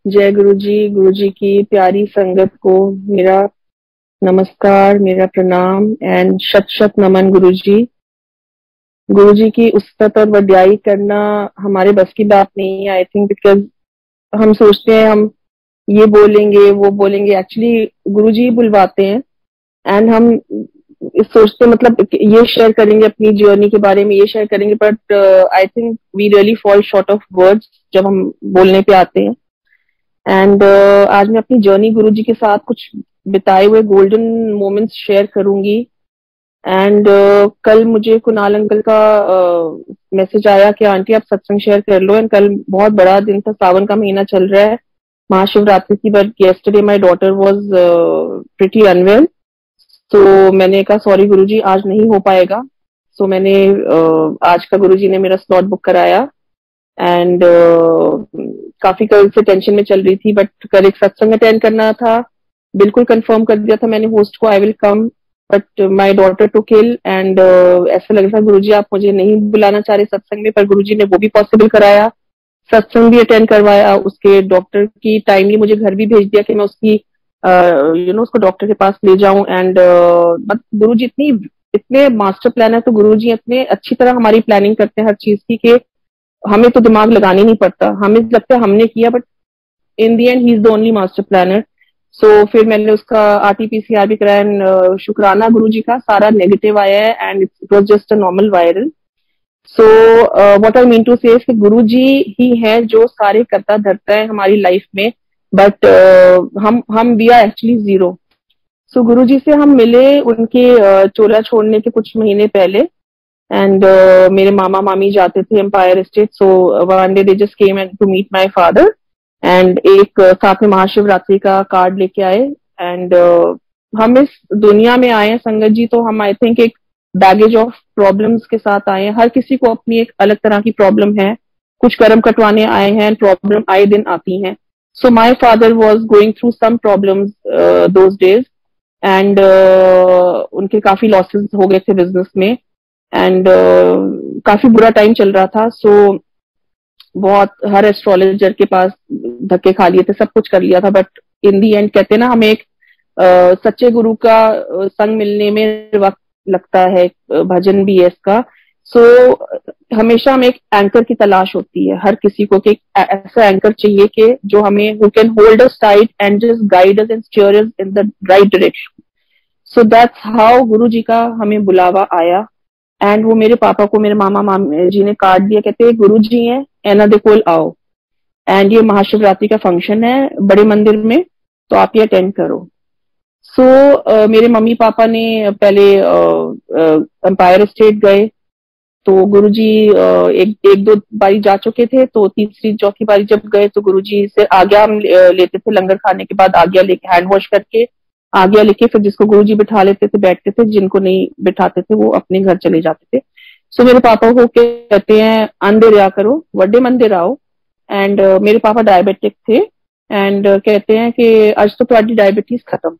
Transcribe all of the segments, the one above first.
जय गुरु जी की प्यारी संगत को मेरा नमस्कार, मेरा प्रणाम एंड शत शत नमन गुरु जी की उस्तत और वड्याई करना हमारे बस की बात नहीं है। आई थिंक बिकॉज हम सोचते हैं हम ये बोलेंगे वो बोलेंगे, एक्चुअली गुरु जी बुलवाते हैं एंड हम इस सोचते मतलब ये शेयर करेंगे अपनी जर्नी के बारे में, ये शेयर करेंगे, but I think we really fall short of words जब हम बोलने पे आते हैं। एंड आज मैं अपनी जर्नी गुरुजी के साथ कुछ बिताए हुए गोल्डन मोमेंट्स शेयर करूंगी। एंड कल मुझे कुणाल अंकल का मैसेज आया कि आंटी आप सत्संग शेयर कर लो। एंड कल बहुत बड़ा दिन था, सावन का महीना चल रहा है, महाशिवरात्रि की, but yesterday my daughter was pretty unwell. तो मैंने कहा सॉरी गुरुजी आज नहीं हो पाएगा। सो मैंने आज का गुरुजी ने मेरा स्लॉट बुक कराया। एंड काफी कल से टेंशन में चल रही थी, बट कल एक सत्संग अटेंड करना था, बिल्कुल कंफर्म कर दिया था मैंने होस्ट को I will come, but my daughter took ill. And ऐसा लग रहा था गुरुजी आप मुझे नहीं बुलाना चाह रहे सत्संग में, पर गुरुजी ने वो भी पॉसिबल कराया, सत्संग भी अटेंड करवाया, उसके डॉक्टर की टाइमली मुझे घर भी भेज दिया कि मैं उसकी उसको डॉक्टर के पास ले जाऊं। एंड गुरु जी इतने मास्टर प्लान है, तो गुरु जी इतने अच्छी तरह हमारी प्लानिंग करते हैं हर चीज की कि हमें तो दिमाग लगाने नहीं पड़ता, हमें लगता है हमने किया, but in the end he is the only master planner. So फिर मैंने उसका आरटीपीसीआर भी कराया एंड शुक्राना गुरु जी का सारा नेगेटिव आया है and it was just a normal viral. So what I mean to say Guru जी ही है जो सारे करता धरता है हमारी लाइफ में, बट हम वी आर एक्चुअली जीरो। सो गुरु जी से हम मिले उनके चोला छोड़ने के कुछ महीने पहले। एंड मेरे मामा मामी जाते थे Empire State, so one day they just came and to meet my father. And एक साथ में महाशिवरात्रि का कार्ड लेके आए। एंड हम इस दुनिया में आए हैं संगत जी, तो हम आई थिंक एक बैगेज ऑफ प्रॉब्लम्स के साथ आए हैं। हर किसी को अपनी एक अलग तरह की प्रॉब्लम है, कुछ कर्म कटवाने आए हैं, प्रॉब्लम आए दिन आती हैं। So my father was going through some problems those days. And उनके काफी लॉसेस हो गए थे बिजनेस में। एंड काफी बुरा टाइम चल रहा था। सो बहुत हर एस्ट्रोलॉजर के पास धक्के खा लिए थे, सब कुछ कर लिया था, बट इन दी एंड कहते हैं ना हमें एक सच्चे गुरु का संग मिलने में वक्त लगता है, भजन भी है इसका। सो हमेशा हमें एक एंकर की तलाश होती है हर किसी को, कि एक ऐसा एंकर चाहिए कि जो हमें who can hold us tight and just guide us and steer us in the right direction. So that's how Guru ji का हमें बुलावा आया। एंड वो मेरे पापा को मेरे मामा मामी जी ने कार्ड दिया, कहते हैं गुरु जी हैं एना कोल आओ, एंड ये महाशिवरात्रि का फंक्शन है बड़े मंदिर में, तो आप ये अटेंड करो। सो मेरे मम्मी पापा ने पहले एम्पायर स्टेट गए, तो गुरुजी एक एक दो बारी जा चुके थे, तो तीसरी चौथी बारी जब गए तो गुरुजी से आज्ञा हम लेते थे, लंगर खाने के बाद आज्ञा लेके हैंड वॉश करके आज्ञा लेके फिर जिसको गुरुजी बिठा लेते थे बैठते थे, जिनको नहीं बिठाते थे वो अपने घर चले जाते थे। सो मेरे पापा को कहते हैं अंदर रहा करो, वड्डे मंदिर आओ। एंड मेरे पापा डायबिटिक थे। एंड कहते हैं कि आज तो तुम्हारी डायबिटीज खत्म।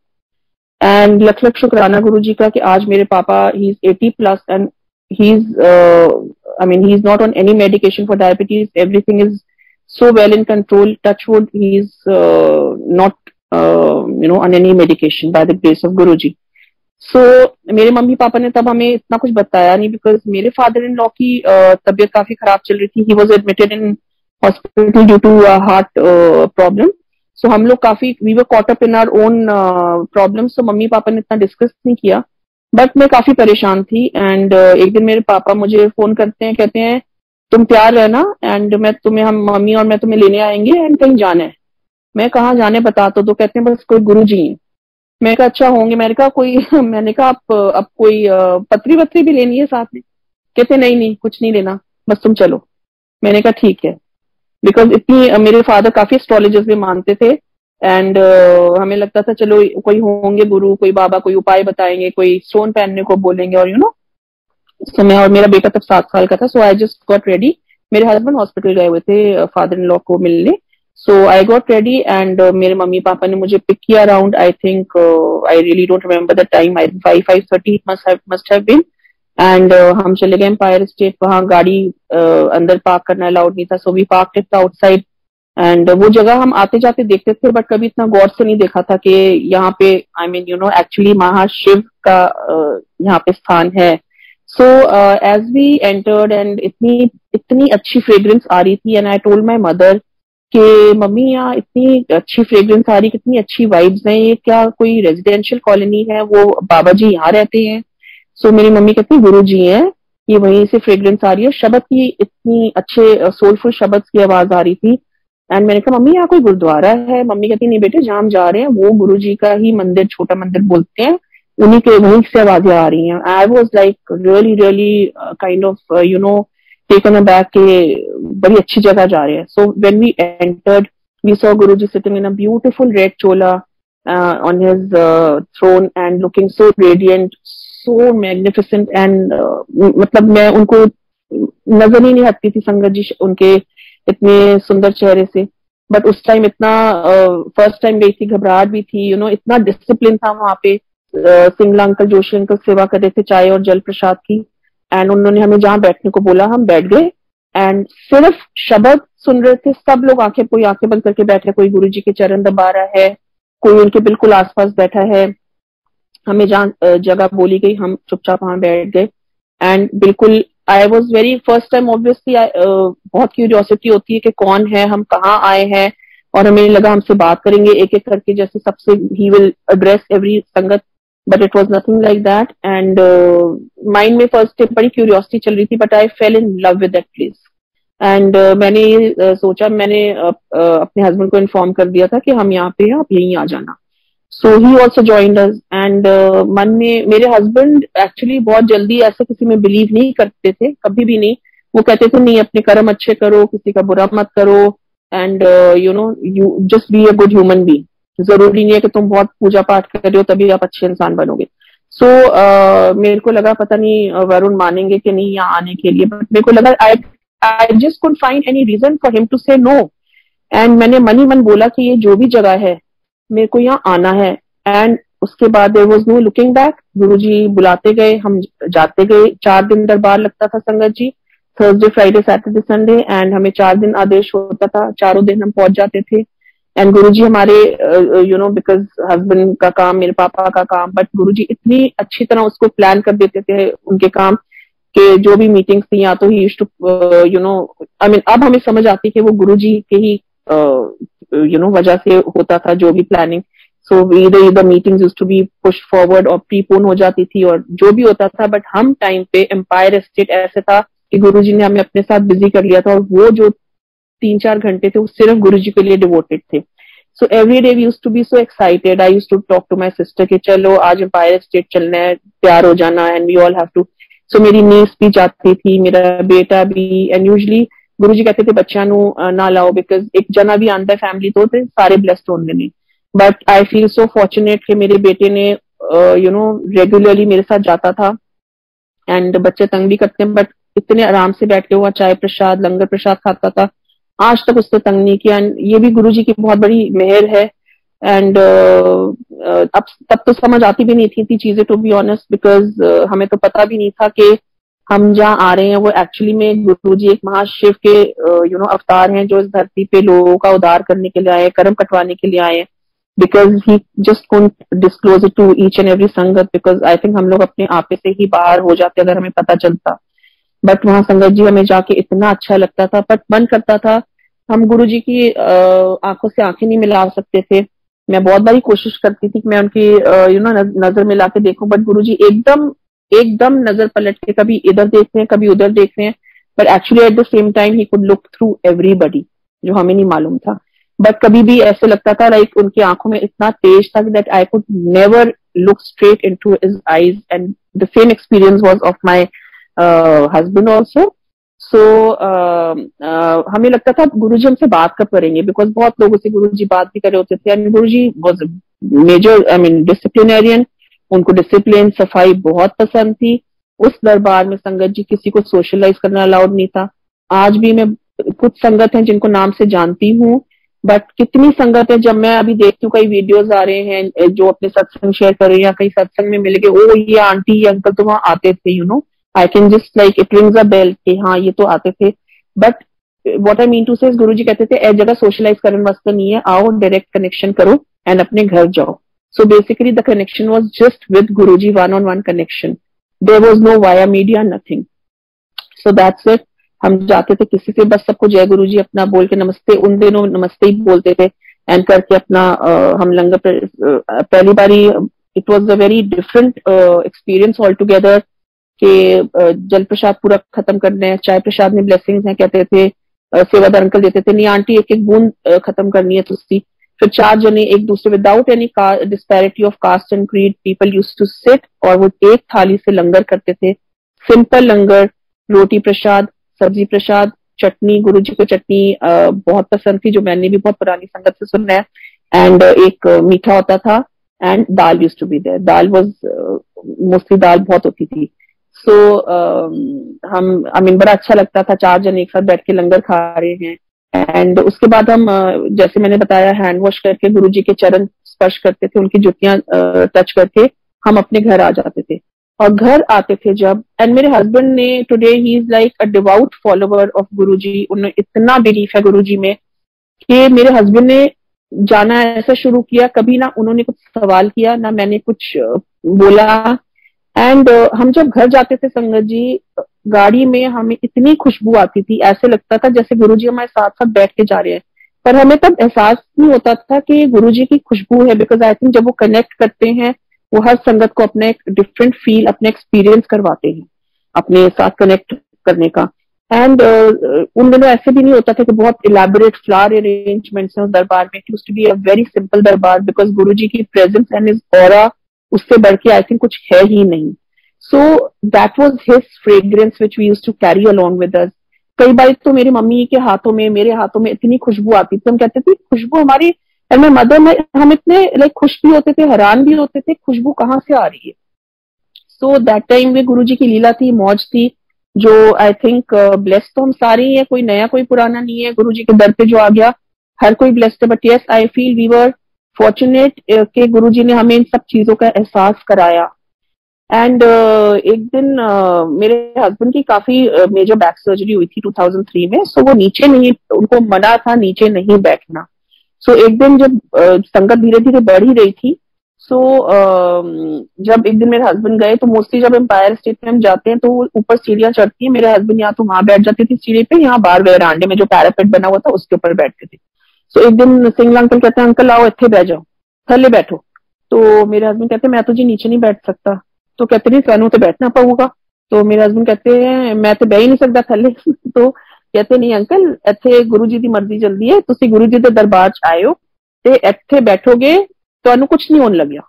एंड लख लख शुक्राना गुरु जी का कि आज मेरे पापा he is 80+ and he is I mean he is not on any medication for diabetes, everything is so well in control, touch wood, he is not on any medication by the grace of Guruji. So मेरे mummy papa ने तब हमें इतना कुछ बताया नहीं, because मेरे father in law की तबीयत काफी खराब चल रही थी, he was admitted in hospital due to heart problem. So हम लोग काफी we were caught up in our own problems, so mummy papa ने इतना डिस्कस नहीं किया, बट मैं काफी परेशान थी। एंड एक दिन मेरे पापा मुझे फोन करते हैं, कहते हैं तुम तैयार रहना एंड मैं तुम्हें हम मम्मी और मैं तुम्हें लेने आएंगे एंड कहीं जाना है। मैं कहाँ जाने बता तो कहते हैं बस कोई गुरु जी हैं। मैं कहा अच्छा होंगे। मैंने कहा कोई मैंने कहा आप अब कोई पत्री वत्री भी लेनी है साथ में? कहते नहीं नहीं कुछ नहीं लेना, बस तुम चलो। मैंने कहा ठीक है, बिकॉज इतनी मेरे फादर काफी एस्ट्रोलॉजर्स भी मानते थे। एंड हमें लगता था चलो कोई होंगे गुरु, कोई बाबा कोई उपाय बताएंगे, कोई स्टोन पहनने को बोलेंगे, और सो मैं और मेरा बेटा तब 7 साल का था। So I just got ready, मेरे हस्बैंड हॉस्पिटल गए हुए थे फादर इन लॉ को मिलने। So I got ready and मेरे मम्मी पापा ने मुझे पिक किया around I think I really don't remember the time, I 5:30 must have been. And हम चले गए एम्पायर स्टेट। वहां गाड़ी अंदर पार्क करना अलाउड नहीं था, so we park it outside and वो जगह हम आते जाते देखते थे, बट कभी इतना गौर से नहीं देखा था कि यहाँ पे आई मीन एक्चुअली महाशिव का यहाँ पे स्थान है. So as we entered and इतनी इतनी अच्छी फ्रेग्रेंस आ रही थी, and I told my mother कि मम्मी यहाँ इतनी अच्छी फ्रेग्रेंस आ रही, कितनी अच्छी वाइब्स हैं, ये क्या कोई रेजिडेंशियल कॉलोनी है, वो बाबा जी यहाँ रहते हैं? सो मेरी मम्मी कहती गुरु जी हैं, ये वहीं से फ्रेग्रेंस आ रही है. शब्द की इतनी अच्छे सोलफुल शब्द की आवाज आ रही थी. एंड मैंने कहा मम्मी यहाँ कोई गुरुद्वारा है? मम्मी कहती नहीं बेटे, जहां हम जा रहे हैं वो गुरु जी का ही मंदिर, छोटा मंदिर बोलते हैं, उन्हीं के वहीं से आवाजें आ रही हैं. I was like really really kind of taken aback के बड़ी अच्छी जगह जा रहे हैं. So when we entered we saw Guru ji sitting in a beautiful red chola on his throne and looking so radiant, so magnificent, and मतलब मैं उनको नजर ही नहीं हटती थी संगत जी उनके इतने सुंदर चेहरे से. बट उस टाइम इतना फर्स्ट टाइम गई थी, घबराहट भी थी, इतना डिसिप्लिन था वहां पे. सिंगला अंकल, जोशी अंकल सेवा कर रहे थे चाय और जल प्रसाद की, एंड उन्होंने हमें जहां बैठने को बोला हम बैठ गए, एंड सिर्फ शब्द सुन रहे थे. सब लोग कोई आंखें बंद करके बैठे, कोई गुरु जी के चरण दबा रहा है, कोई उनके बिल्कुल आसपास बैठा है. हमें जहां जगह बोली गई हम चुपचाप वहां बैठ गए. एंड बिल्कुल I was very first time obviously बहुत क्यूरियोसिटी होती है कि कौन है, हम कहाँ आए हैं, और हमें लगा हमसे बात करेंगे एक एक करके, जैसे सबसे ही विल एड्रेस एवरी संगत. But it was nothing like that. And mind में फर्स्ट टाइम बड़ी क्यूरियोसिटी चल रही थी, but I fail in love with that place. And मैंने ये सोचा, मैंने अपने हस्बैंड को इन्फॉर्म कर दिया था कि हम यहाँ पे हैं, आप यहीं आ जाना. So he also joined us. And मन में मेरे हस्बैंड एक्चुअली बहुत जल्दी ऐसे किसी में बिलीव नहीं करते थे, कभी भी नहीं. वो कहते थे नहीं, अपने कर्म अच्छे करो, किसी का बुरा मत करो, and you just be a good human being. जरूरी नहीं है कि तुम बहुत पूजा पाठ कर रहे हो तभी आप अच्छे इंसान बनोगे. सो मेरे को लगा पता नहीं वरुण मानेंगे कि नहीं यहाँ आने के लिए, बट मेरे को लगा I just couldn't find any reason for him to say no. And मैंने मन ही मन बोला कि ये जो भी जगह है मेरे को यहाँ आना है. एंड उसके बाद there was no looking back. गुरुजी बुलाते गए, हम जाते गए. 4 दिन दरबार लगता था संगत जी, Thursday Friday Saturday Sunday, and हमें 4 दिन आदेश होता था, चारों दिन हम पहुंच जाते थे. एंड गुरुजी हमारे बिकॉज हस्बैंड का काम, मेरे पापा का काम, बट गुरुजी इतनी अच्छी तरह उसको प्लान कर देते थे उनके काम कि जो भी मीटिंग्स थी या तो ही यूज्ड टू आई मीन अब हमें समझ आती कि वो गुरुजी के ही वजह से होता था जो भी planning. So the meetings used to be push forward और प्रीपोन हो जाती थी और जो भी होता था. बट हम टाइम पे एम्पायर एस्टेट ऐसे था कि गुरुजी ने हमें अपने साथ बिजी कर लिया था, और वो जो 3-4 घंटे थे वो सिर्फ गुरुजी के लिए डिवोटेड थे. So every day we used to be so excited. I used to talk to my sister कि चलो आज एम्पायर एस्टेट चलना है, तैयार हो जाना, and we all have to. So मेरी नीस भी जाती थी, मेरा बेटा भी. एंड यूजली गुरुजी कहते थे बच्चा ना लाओ, बिकॉज एक जना भी आंदा है फैमिली तो सारे ब्लेस्ड होंगे नहीं. But I feel so fortunate कि मेरे बेटे ने रेगुलरली मेरे साथ जाता था. एंड बच्चे तंग भी करते हैं, बट इतने आराम से बैठ के हुआ चाय प्रसाद लंगर प्रसाद खाता था, आज तक उससे तंग नहीं किया. एंड ये भी गुरुजी की बहुत बड़ी मेहर है. एंड अब तब तो समझ आती भी नहीं थी चीजें, टू बी ऑनेस्ट, बिकॉज हमें तो पता भी नहीं था कि हम जहाँ आ रहे हैं वो एक्चुअली में गुरुजी एक महाशिव के अवतार हैं जो इस धरती पे लोगों का उद्धार करने के लिए आए, कर्म कटवाने के लिए आए. Because he just couldn't disclose it to each and every sangat, because I think हम लोग अपने आपे से ही बाहर हो जाते अगर हमें पता चलता. बट वहां संगत जी हमें जाके इतना अच्छा लगता था, बट मन करता था हम गुरुजी की आंखों से आंखें नहीं मिला सकते थे. मैं बहुत बारी कोशिश करती थी कि मैं उनकी नजर मिला के देखूं, बट गुरुजी एकदम नजर पलट के कभी इधर देख रहे हैं कभी उधर देख रहे हैं. But actually at the same time he could look through everybody, जो हमें नहीं मालूम था. बट कभी भी ऐसे लगता था लाइक उनकी आंखों में इतना तेज था that I could never look straight into his eyes. And the same experience was of my husband also. So हमें लगता था गुरुजी हमसे बात कब करेंगे, बिकॉज बहुत लोगों से गुरुजी बात भी कर रहे होते थे. And Guruji was major I mean disciplinarian, उनको डिसिप्लिन सफाई बहुत पसंद थी. उस दरबार में संगत जी किसी को सोशलाइज करना अलाउड नहीं था. आज भी मैं कुछ संगत हैं जिनको नाम से जानती हूँ, बट कितनी संगत है जब मैं अभी देखती हूँ कई वीडियोस आ रहे हैं जो अपने सत्संग शेयर कर रहे हैं या कहीं सत्संग में मिल गए, ओ ये आंटी ये अंकल तो वहां आते थे, I can just like it rings a bell कि हाँ ये तो आते थे. But what I mean to say, Guru जी कहते थे ए जगह सोशलाइज करने वास्ते नहीं है, आओ डायरेक्ट कनेक्शन करो एंड अपने घर जाओ. So basically the connection was just with Guru ji, one on one connection. There was no via media, nothing. So that's it. हम जाते थे किसी से, बस सबको जय गुरु जी अपना बोल के नमस्ते, उन दिनों नमस्ते ही बोलते थे, एंड करके अपना हम लंगर पहली बारी. It was a very different experience all together कि जल प्रसाद पूरा खत्म करना है, चाय प्रसाद में ब्लेसिंग्स हैं कहते थे, सेवादार अंकल देते थे, नहीं आंटी एक एक बूंद खत्म करनी है तुसी. फिर 4 जने एक दूसरे without any disparity of caste and creed people used to sit, और वो एक थाली से लंगर करते थे. सिंपल लंगर, रोटी प्रसाद, सब्जी प्रसाद, चटनी. गुरु जी को चटनी बहुत पसंद थी, जो मैंने भी बहुत पुरानी संगत से सुना है. एंड एक मीठा होता था, and dal used to be there. Dal was mostly dal बहुत होती थी. सो हम आई मीन बड़ा अच्छा लगता था, 4 जन एक साथ बैठ के लंगर खा रहे हैं. एंड उसके बाद हम जैसे मैंने बताया हैंड वॉश करके गुरु जी के चरण स्पर्श करते थे, उनकी जुतियां टच करके हम अपने घर आ जाते थे. और घर आते थे जब, एंड मेरे हस्बैंड ने today he is like a devout follower of गुरु जी. उन्हें इतना बिलीफ है गुरु जी में कि मेरे हस्बैंड ने जाना ऐसा शुरू किया, कभी ना उन्होंने कुछ सवाल किया, ना मैंने कुछ बोला. एंड हम जब घर जाते थे संगत जी, गाड़ी में हमें इतनी खुशबू आती थी, ऐसे लगता था जैसे गुरुजी हमारे साथ साथ बैठ के जा रहे हैं. पर हमें तब एहसास नहीं होता था कि गुरुजी की खुशबू है, बिकॉज आई थिंक जब वो कनेक्ट करते हैं, वो हर संगत को अपना एक डिफरेंट फील, अपने एक्सपीरियंस करवाते हैं अपने साथ कनेक्ट करने का. एंड उन दिनों ऐसे भी नहीं होता था कि बहुत इलेबोरेट फ्लावर अरेंजमेंट्स हैं उस दरबार में. It used to be a very simple darbar, because Guruji की प्रेजेंस एंड हिज ऑरा, उससे बढ़ के आई थिंक कुछ है ही नहीं. So that was his fragrance which we used to carry along with us. कई बार तो मेरी मम्मी के हाथों में, मेरे हाथों में इतनी खुशबू आती थी, हम कहते थे खुशबू हमारी, एंड माय मदर में, हम इतने लाइक खुश भी होते थे, हैरान भी होते थे, खुशबू कहाँ से आ रही है. सो दैट टाइम में गुरु जी की लीला थी, मौज थी, जो आई थिंक ब्लेस्ड तो हम सारे ही है, कोई नया कोई पुराना नहीं है. गुरु जी के दर पे जो आ गया हर कोई ब्लेस्ड है. But yes, I feel we were fortunate कि गुरु जी ने हमें इन सब चीजों का एहसास कराया. एंड एक दिन मेरे हस्बैंड की काफी मेजर बैक सर्जरी हुई थी 2003 में. सो वो नीचे नहीं, उनको मना था नीचे नहीं बैठना. सो एक दिन जब संगत धीरे धीरे बढ़ ही रही थी, सो जब एक दिन मेरे हस्बैंड गए, तो मोस्टली जब एम्पायर स्टेट में हम जाते हैं तो ऊपर सीढ़ियां चढ़ती है, मेरे हस्बैंड यहाँ तो वहां बैठ जाते थे सीढ़ी पे, यहाँ बाहर वेरांडे में जो पैरापेट बना हुआ था उसके ऊपर बैठते थे. सो एक दिन सिंगला अंकल कहते हैं अंकल आओ इत्थे बैठ जाओ, थल्ले बैठो. तो मेरे हस्बैंड कहते हैं मैं तो जी नीचे नहीं बैठ सकता. तो कहते नहीं सानू तो बैठना पड़ेगा. तो मेरे हस्बैंड कहते हैं मैं तो बह ही नहीं सकता थल्ले. तो कहते नहीं अंकल इत्थे गुरु जी की मर्जी चलती है, तुसी गुरु जी के दरबार च आए हो ते इत्थे बैठोगे तो कुछ नहीं होने लग गया.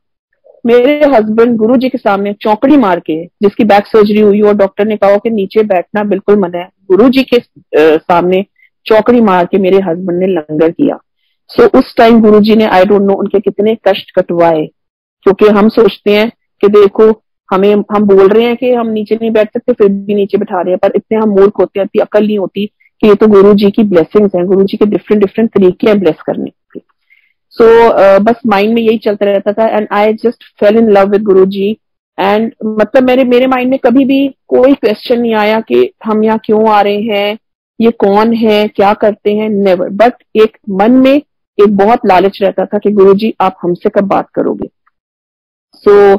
मेरे हस्बैंड गुरु जी के सामने चौकड़ी मार के, जिसकी बैक सर्जरी हुई और डॉक्टर ने कहा कि नीचे बैठना बिल्कुल मना है, गुरु जी के सामने चौकड़ी मार के मेरे हस्बैंड ने लंगर किया. सो उस टाइम गुरु जी ने आई डोंट नो उनके कितने कष्ट कटवाए, क्योंकि हम सोचते हैं कि देखो हम बोल रहे हैं कि हम नीचे नहीं बैठ सकते, फिर भी नीचे बैठा रहे हैं. पर इतने हम मूर्ख होते हैं, इतनी अकल नहीं होती कि ये तो गुरु जी की ब्लेसिंग्स हैं, गुरु जी के डिफरेंट डिफरेंट तरीके हैं ब्लेस करने के. सो बस माइंड में यही चलता रहता था, and I just fail in love with Guru ji. And मतलब मेरे माइंड में कभी भी कोई क्वेश्चन नहीं आया कि हम यहाँ क्यों आ रहे हैं, ये कौन है, क्या करते हैं, नेवर. बट एक मन में एक बहुत लालच रहता था कि गुरु जी आप हमसे कब बात करोगे. सो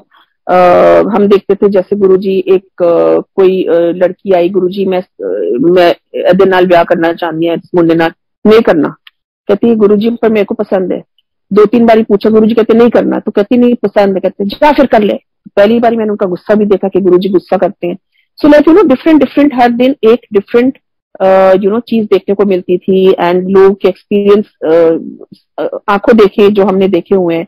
हम देखते थे जैसे गुरु जी एक कोई लड़की आई, गुरु जी मैं एदे नाल ब्याह करना चाहती है, मुंडे नाल नहीं करना. कहती है गुरु जी पर मेरे को पसंद है. 2-3 बारी पूछा, गुरु जी कहते नहीं करना, तो कहती नहीं पसंद है, कहते जा फिर कर ले. पहली बारी मैंने उनका गुस्सा भी देखा कि गुरु जी गुस्सा करते हैं. सो लाइक डिफरेंट डिफरेंट हर दिन एक डिफरेंट चीज देखने को मिलती थी. एंड लोग के एक्सपीरियंस आंखों देखे जो हमने देखे हुए हैं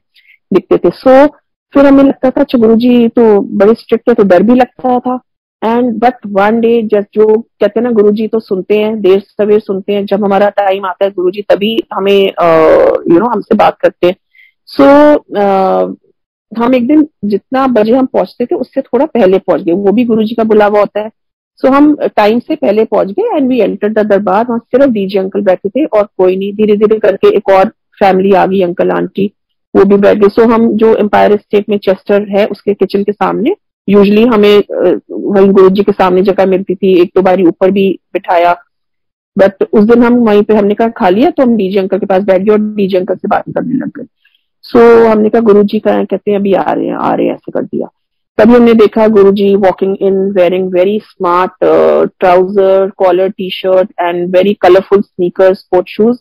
दिखते थे. सो फिर हमें लगता था अच्छा गुरु जी तो बड़े स्ट्रिक्ट है, तो डर भी लगता था. And but one day just जो कहते हैं ना, गुरु जी तो सुनते हैं, देर सवेर सुनते हैं, जब हमारा टाइम आता है गुरु जी तभी हमें हमसे बात करते हैं. सो हम एक दिन जितना बजे हम पहुंचते थे उससे थोड़ा पहले पहुंच गए, वो भी गुरु जी का बुलावा होता है. सो हम टाइम से पहले पहुंच गए एंड वी एंटर द दरबार. वहां सिर्फ डीजे अंकल बैठे थे और कोई नहीं. धीरे धीरे करके एक और फैमिली आ गई, अंकल आंटी वो भी बैठ गए. सो हम जो एम्पायर स्टेट में चेस्टर है उसके किचन के सामने, यूजली हमें वही गुरु जी के सामने जगह मिलती थी. 1-2 बारी ऊपर भी बिठाया. बट उस दिन हम वहीं पे, हमने कहा खा लिया, तो हम डीजे अंकल के पास बैठ गए और डीजे अंकल से बात करने लग गए। सो हमने कहा गुरुजी का, कहते हैं अभी आ रहे हैं, आ रहे हैं, ऐसे कर दिया। तभी हमने देखा Guruji walking in wearing very smart trouser, collar, T shirt and very colourful sneakers, sport shoes,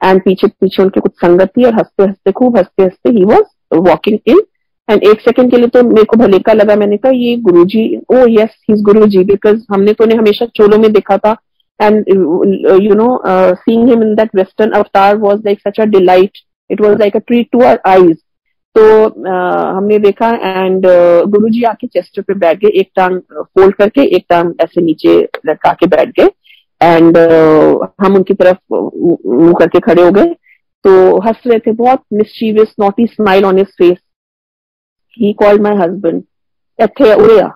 and पीछे पीछे उनके कुछ संगत थी, और हंसते हंसते, खूब हंसते हंसते he was walking in. And एक सेकंड के लिए तो मेरे को भले का लगा, मैंने कहा ये Guruji, oh yes he is Guruji, because हमने तो उन्हें हमेशा चोलों में देखा था, and you know seeing him in that western avatar was like such a delight, it was like a treat to our eyes. तो हमने देखा, एंड गुरुजी आके चेस्ट पे बैठ गए, एक टांग फोल्ड करके, एक टांग ऐसे नीचे लटका के बैठ गए, एंड हम उनकी तरफ मुंह करके खड़े हो गए। तो हंस रहे थे, बहुत mischievous naughty smile on his face. He called my husband, इथे उड़े आ।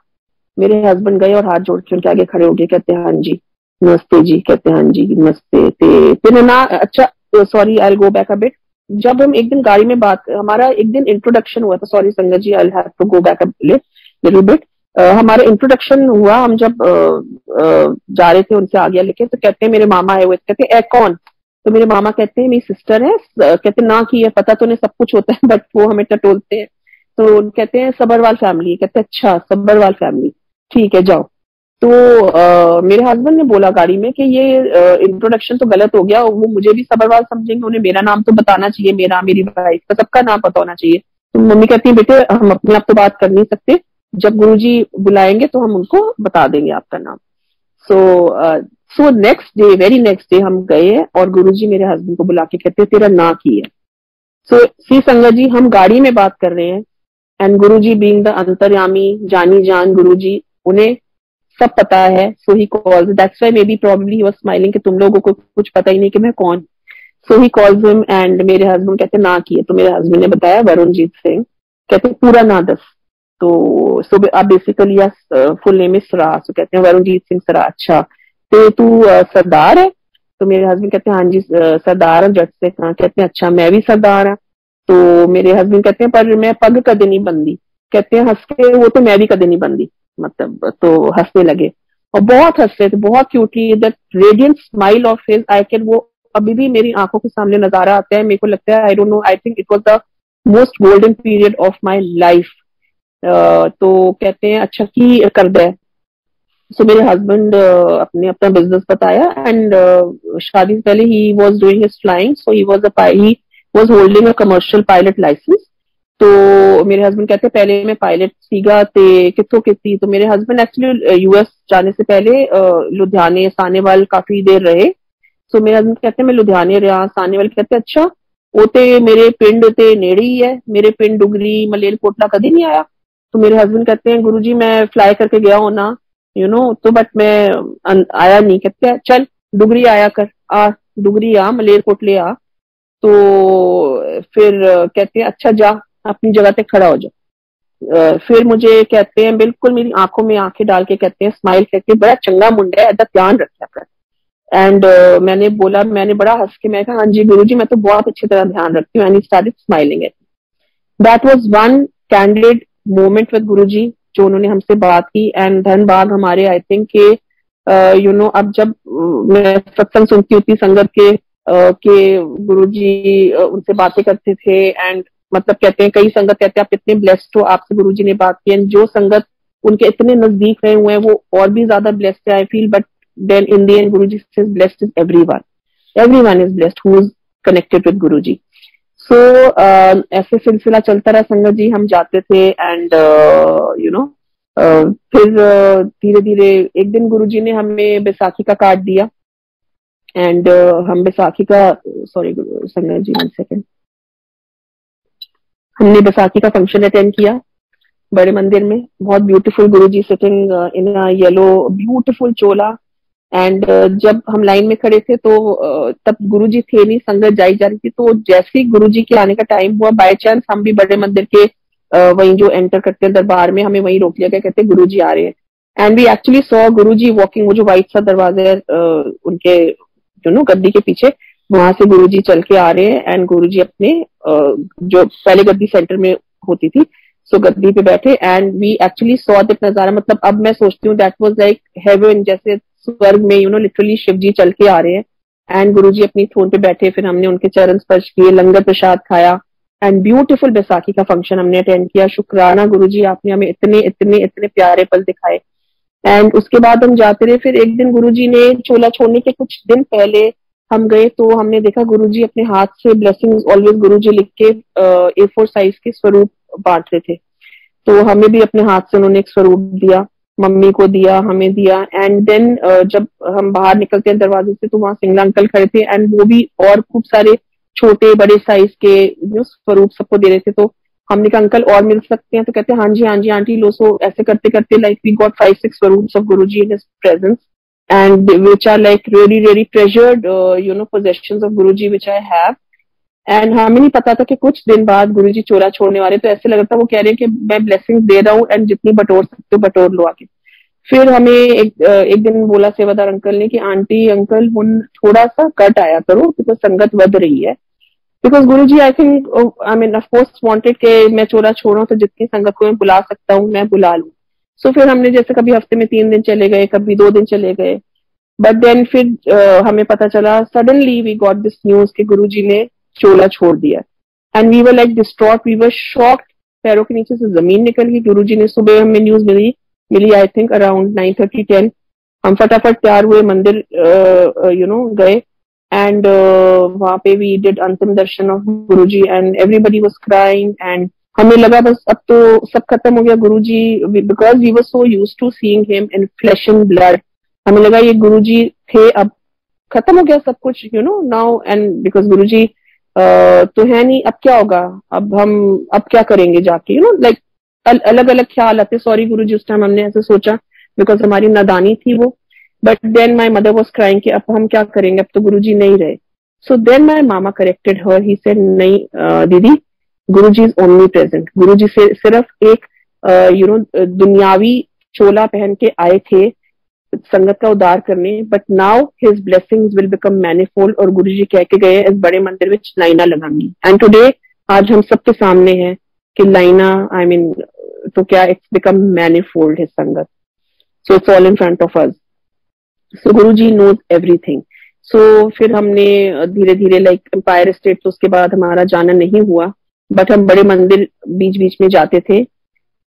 मेरे हस्बैंड गए और हाथ जोड़ के उनके आगे खड़े हो गए, कहते हैं हाँ जी नमस्ते जी, कहते हैं हाँ जी नमस्ते। तेने ना, अच्छा sorry I will go back a bit. जब हम एक दिन गाड़ी में बात, हमारा एक दिन इंट्रोडक्शन हुआ था, sorry sangat ji I will have to go back a little bit. हमारा इंट्रोडक्शन हुआ, हम जब जा रहे थे उनसे आगे लेके, तो कहते हैं मेरे मामा आए हुए, कहते हैं ए कौन? तो मेरे मामा कहते हैं मेरी सिस्टर है, कहते ना की है, पता तो नहीं सब कुछ होता है बट वो हमें टटोलते हैं। तो कहते हैं सबरवाल फैमिली, कहते हैं अच्छा सबरवाल फैमिली, ठीक है जाओ। तो मेरे हस्बैंड ने बोला गाड़ी में कि ये इंट्रोडक्शन तो गलत हो गया, वो मुझे भी सबरवाल समझेंगे, उन्हें मेरा नाम तो बताना चाहिए, मेरा, मेरी वाइफ का, सबका नाम पता होना चाहिए। तो मम्मी कहती है बेटे हम अपने आप तो बात कर नहीं सकते, जब गुरुजी बुलाएंगे तो हम उनको बता देंगे आपका नाम। So next day, very next day हम गए, और गुरुजी मेरे हस्बैंड को बुला के कहते तेरा ना की है। सो सी संगत जी, हम गाड़ी में बात कर रहे हैं, एंड गुरुजी बीइंग द अंतर्यामी जानी जान गुरुजी, उन्हें सब पता है। So he calls, that's why maybe probably he was smiling कि तुम लोगों को कुछ पता ही नहीं कि मैं कौन। सो ही कॉल्स हिम, एंड मेरे हस्बैंड कहते ना किए, तो मेरे हस्बैंड ने बताया वरुणजीत सिंह, कहते पूरा ना दस। तो सो आप बेसिकली फुल नेम इज सरा, सो कहते हैं वरुणजीत सिंह सरा, अच्छा तो तू सरदार है? तो मेरे हस्बैंड कहते हैं हाँ जी सरदार है जट से, कहा, कहते हैं अच्छा मैं भी सरदार हूं। तो मेरे हस्बैंड कहते हैं पर मैं पग कदे नहीं बंदी, कहते हैं हंस के, वो तो मैं भी कदे नहीं बंदी, मतलब तो हंसने लगे और बहुत हंस रहे थे, बहुत cutely, that radiant smile of his, I can, वो अभी भी मेरी आंखों के सामने नजारा आता है। मेरे को लगता है, I don't know, I think it was the most golden period of my life. तो कहते हैं अच्छा की कर दे। सो मेरे हस्बैंड अपने अपना बिजनेस बताया, एंड शादी से पहले ही was doing his flying, so he was holding a commercial pilot license. तो मेरे हस्बैंड कहते हैं पहले मैं पायलट सीगा ते कितों किसी, तो मेरे हस्बैंड एक्चुअली यूएस जाने से पहले लुधियाने सानेवाल काफी देर रहे। सो मेरे हस्बैंड कहते हैं मैं लुधियाने रहा, सानेवाल कहते हैं अच्छा वो ते मेरे पिंड ते नेड़े ही है, मेरे पिंड डुगरी मलेरकोटला कभी नहीं आया। तो मेरे हस्बैंड कहते हैं गुरुजी मैं फ्लाई करके गया हूं ना, तो बट मैं आया नहीं। कहते हैं चल डुगरी आया कर, आ डुगरी आ, मलेरकोटले आ। तो फिर कहते हैं अच्छा जा अपनी जगह पे खड़ा हो जा। फिर मुझे कहते हैं बिल्कुल मेरी आंखों में आंखें डाल के कहते हैं स्माइल करके, बड़ा चंगा मुंडा है, ध्यान रखा कर। एंड मैंने बोला, मैंने बड़ा हंस के मैं कहा हाँ जी गुरुजी मैं तो बहुत अच्छी तरह ध्यान रखती हूँ, and he started smiling at me. That was one candid moment with Guruji जो उन्होंने हमसे बात की। एंड धनबाद हमारे, आई थिंक के अब जब मैं सत्संग सुनती होती संगत के गुरुजी उनसे बातें करते थे, एंड मतलब कहते हैं कई संगत कहते हैं आप इतने ब्लेस्ड हो, आपसे गुरुजी ने बात की, एंड जो संगत उनके इतने नजदीक रहे हुए हैं वो और भी ज्यादा ब्लेस्ड है I feel. But then in the end Guruji says blessed is everyone is blessed who is connected with Guruji. So ऐसे सिलसिला चलता रहा संगत जी, हम जाते थे, एंड फिर धीरे धीरे एक दिन गुरुजी ने हमें बैसाखी का कार्ड दिया, एंड हम बैसाखी का, सॉरी संगत जी 1 सेकेंड, हमने बैसाखी का फंक्शन अटेंड किया बड़े मंदिर में। बहुत beautiful Guruji sitting in yellow beautiful Chola, and जब हम लाइन में खड़े थे तो तब गुरुजी थे नहीं, संगत जाई जा रही थी। तो जैसे ही गुरुजी के आने का टाइम हुआ, बाय चांस हम भी बड़े मंदिर के वहीं जो एंटर करते हैं दरबार में, हमें वहीं रोक लिया गया, कहते गुरुजी आ रहे हैं। And we actually saw Guruji walking, वो जो व्हाइट सा दरवाजा है उनके गद्दी के पीछे, वहां से गुरुजी चल के आ रहे हैं। एंड गुरुजी अपने जो पहले गद्दी सेंटर में होती थी, सो गद्दी पे बैठे, and we actually saw that नजारा। मतलब अब मैं सोचती हूँ दैट वाज लाइक हेवन, जैसे स्वर्ग में लिटरली शिव जी चल के आ रहे हैं एंड गुरुजी अपनी थ्रोन पे बैठे, फिर हमने उनके चरण स्पर्श किए, लंगर प्रसाद खाया एंड ब्यूटीफुल बैसाखी का फंक्शन हमने अटेंड किया। शुक्राना गुरुजी, आपने हमें इतने इतने इतने प्यारे पल दिखाए। एंड उसके बाद हम जाते रहे। फिर एक दिन गुरुजी ने चोला छोड़ने के कुछ दिन पहले हम गए तो हमने देखा गुरुजी अपने हाथ से ब्लेसिंग्स ऑलवेज गुरुजी लिख के A4 साइज के स्वरूप बांट रहे थे। तो हमें भी अपने हाथ से उन्होंने एक स्वरूप दिया, मम्मी को दिया, हमें दिया। एंड देन जब हम बाहर निकलते हैं दरवाजे से तो वहां सिंगला अंकल खड़े थे एंड वो भी और खूब सारे छोटे बड़े साइज के जो स्वरूप सबको दे रहे थे। तो हमने कहा अंकल और मिल सकते हैं? तो कहते हैं हाँ जी आंटी लो। सो ऐसे करते करते लाइक वी गॉट 5-6 स्वरूप्स of Guruji in his presence and which are like really treasured possessions of Guruji which I have। and हमें नहीं पता था कि कुछ दिन बाद गुरुजी चोला छोड़ने वाले, तो ऐसे लग रहा था वो कह रहे हैं कि मैं ब्लेसिंग दे रहा हूँ एंड जितनी बटोर सकते हो बटोर लो आके। फिर हमें एक दिन बोला सेवादार अंकल ने कि आंटी अंकल हुन थोड़ा सा कट आया करो बिकॉज संगत बढ़ रही है। Because Guruji I think I mean of course wanted कि मैं चोला छोड़ूं तो जितनी संगत को मैं बुला सकता हूँ मैं बुला लूं। सो फिर हमने जैसे कभी हफ्ते में 3 दिन चले गए, कभी 2 दिन चले गए। बट देन फिर हमें पता चला suddenly we got this news कि गुरुजी ने चोला छोड़ दिया and we were like distraught, we were shocked. पैरों के नीचे से जमीन निकल गई। गुरुजी ने सुबह हमें न्यूज मिली आई थिंक अराउंड 9:30-10। हम फटाफट तैयार हुए, मंदिर गए एंड वहां पे we did antim darshan of Guruji and everybody was crying and हमें लगा बस अब तो सब खत्म हो गया। Guruji because we were so used to seeing him in flesh and blood, हमें लगा ये गुरुजी थे, अब खत्म हो गया सब कुछ नाउ। एंड बिकॉज गुरुजी तो है नहीं, अब क्या होगा, अब क्या करेंगे जाके लाइक अलग अलग ख्याल आते। सॉरी गुरुजी, उस टाइम हमने ऐसे सोचा बिकॉज हमारी नादानी थी वो। But then my mother was crying कि अब हम क्या करेंगे, अब तो गुरुजी नहीं रहे। सो देन माई मामा करेक्टेड हर, ही सेड नहीं दीदी, Guruji is only present. Guruji से सिर्फ एक दुनियावी चोला पहन के आए थे संगत का उद्धार करने, but now his blessings will become manifold. और गुरुजी कह के गए इस बड़े मंदिर में लाइना लगांगी एंड टुडे आज हम सबके सामने है कि लाइना आई मीन तो क्या it's become manifold his sangat. So it's all in front of us. So Guruji knows everything. So फिर हमने धीरे धीरे लाइक एम्पायर स्टेट, तो उसके बाद हमारा जाना नहीं हुआ, बट हम बड़े मंदिर बीच बीच में जाते थे।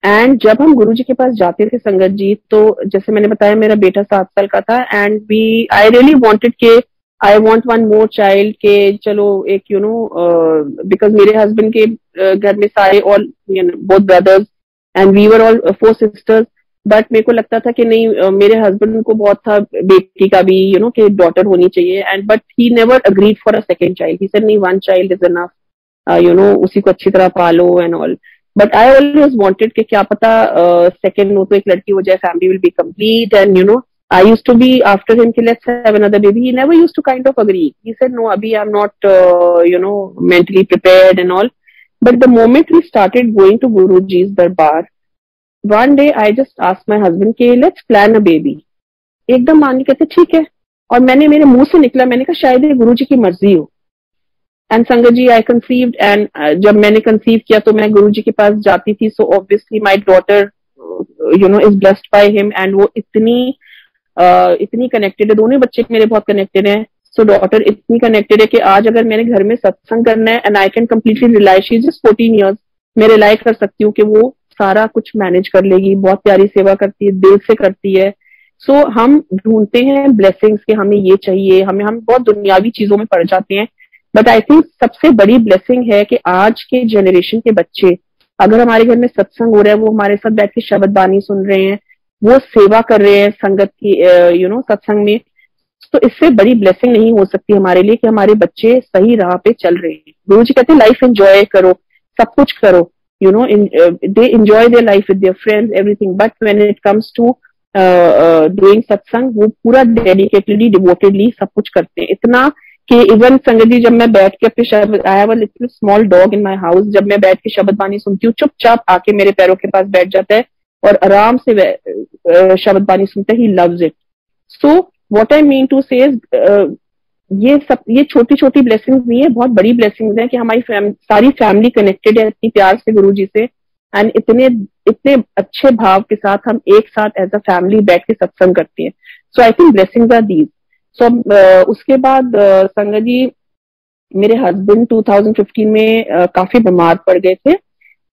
एंड जब हम गुरुजी के पास जाते थे संगत जी, तो जैसे मैंने बताया मेरा बेटा 7 साल का था एंड आई रियली वांटेड के I want one more child के चलो एक बिकॉज मेरे हस्बैंड के घर में सारे all both brothers and we were all 4 sisters. बट मेरे को लगता था कि नहीं मेरे हस्बैंड को बहुत था बेटी का भी कि डॉटर होनी चाहिए। And but he never agreed for a second child, he said नहीं 1 चाइल्ड इज इनफ, उसी को अच्छी तरह पालो and all. But I always wanted कि क्या पता सेकेंड हो तो एक लड़की हो जाए, family will be complete. And I used to be after him कि let's have another baby. He never used to kind of agree. He said no, abhi I'm not mentally prepared and all. But the moment we started going to Guruji's darbar, one day I just asked my husband कि let's plan a baby. एकदम मान के कहते ठीक है, और मैंने मेरे मुंह से निकला, मैंने कहा शायद ये गुरुजी की मर्जी हो। एंड संगत जी आई कंसीव्ड एंड जब मैंने कंसीव किया तो मैं गुरुजी के पास जाती थी। So obviously my daughter is blessed by him and वो इतनी कनेक्टेड है, दोनों बच्चे मेरे बहुत कनेक्टेड हैं। सो डॉटर इतनी कनेक्टेड है कि आज अगर मैंने घर में सत्संग करना है and I can completely rely, she is just 14 years, मैं रिलाई कर सकती हूँ कि वो सारा कुछ मैनेज कर लेगी। बहुत प्यारी सेवा करती है, दिल से करती है। सो हम ढूंढते हैं ब्लेसिंग्स के हमें ये चाहिए, हम बहुत दुनियावी चीजों में पड़ जाते हैं। बट आई थिंक सबसे बड़ी ब्लेसिंग है कि आज के जनरेशन के बच्चे अगर हमारे घर में सत्संग हो रहा है, वो हमारे साथ बैठ के शब्द बानी सुन रहे हैं, वो सेवा कर रहे हैं संगत की सत्संग में, तो इससे बड़ी ब्लेसिंग नहीं हो सकती हमारे लिए कि हमारे बच्चे सही राह पे चल रहे हैं। गुरु जी कहते हैं लाइफ एंजॉय करो, सब कुछ करो, they enjoy their life with their friends everything, but when it comes to doing satsang वो पूरा डेडिकेटेडली डिवोटेडली सब कुछ करते हैं। इतना कि इवन संगत जी जब मैं बैठ के अपने शब्द, I have a little small dog in my house, जब मैं बैठ के शब्द बानी सुनती हूँ चुपचाप आके मेरे पैरों के पास बैठ जाता है और आराम से शब्द बानी सुनते ही loves it. So what I mean to say ये छोटी छोटी ब्लेसिंग्स नहीं है, बहुत बड़ी ब्लेसिंग्स है कि हमारी सारी फैमिली कनेक्टेड है इतनी प्यार से गुरु जी से, एंड इतने अच्छे भाव के साथ हम एक साथ एज अ फैमिली बैठ के सत्संग करते हैं। So I think blessings are these. So उसके बाद संगत जी मेरे हस्बैंड 2015 में काफी बीमार पड़ गए थे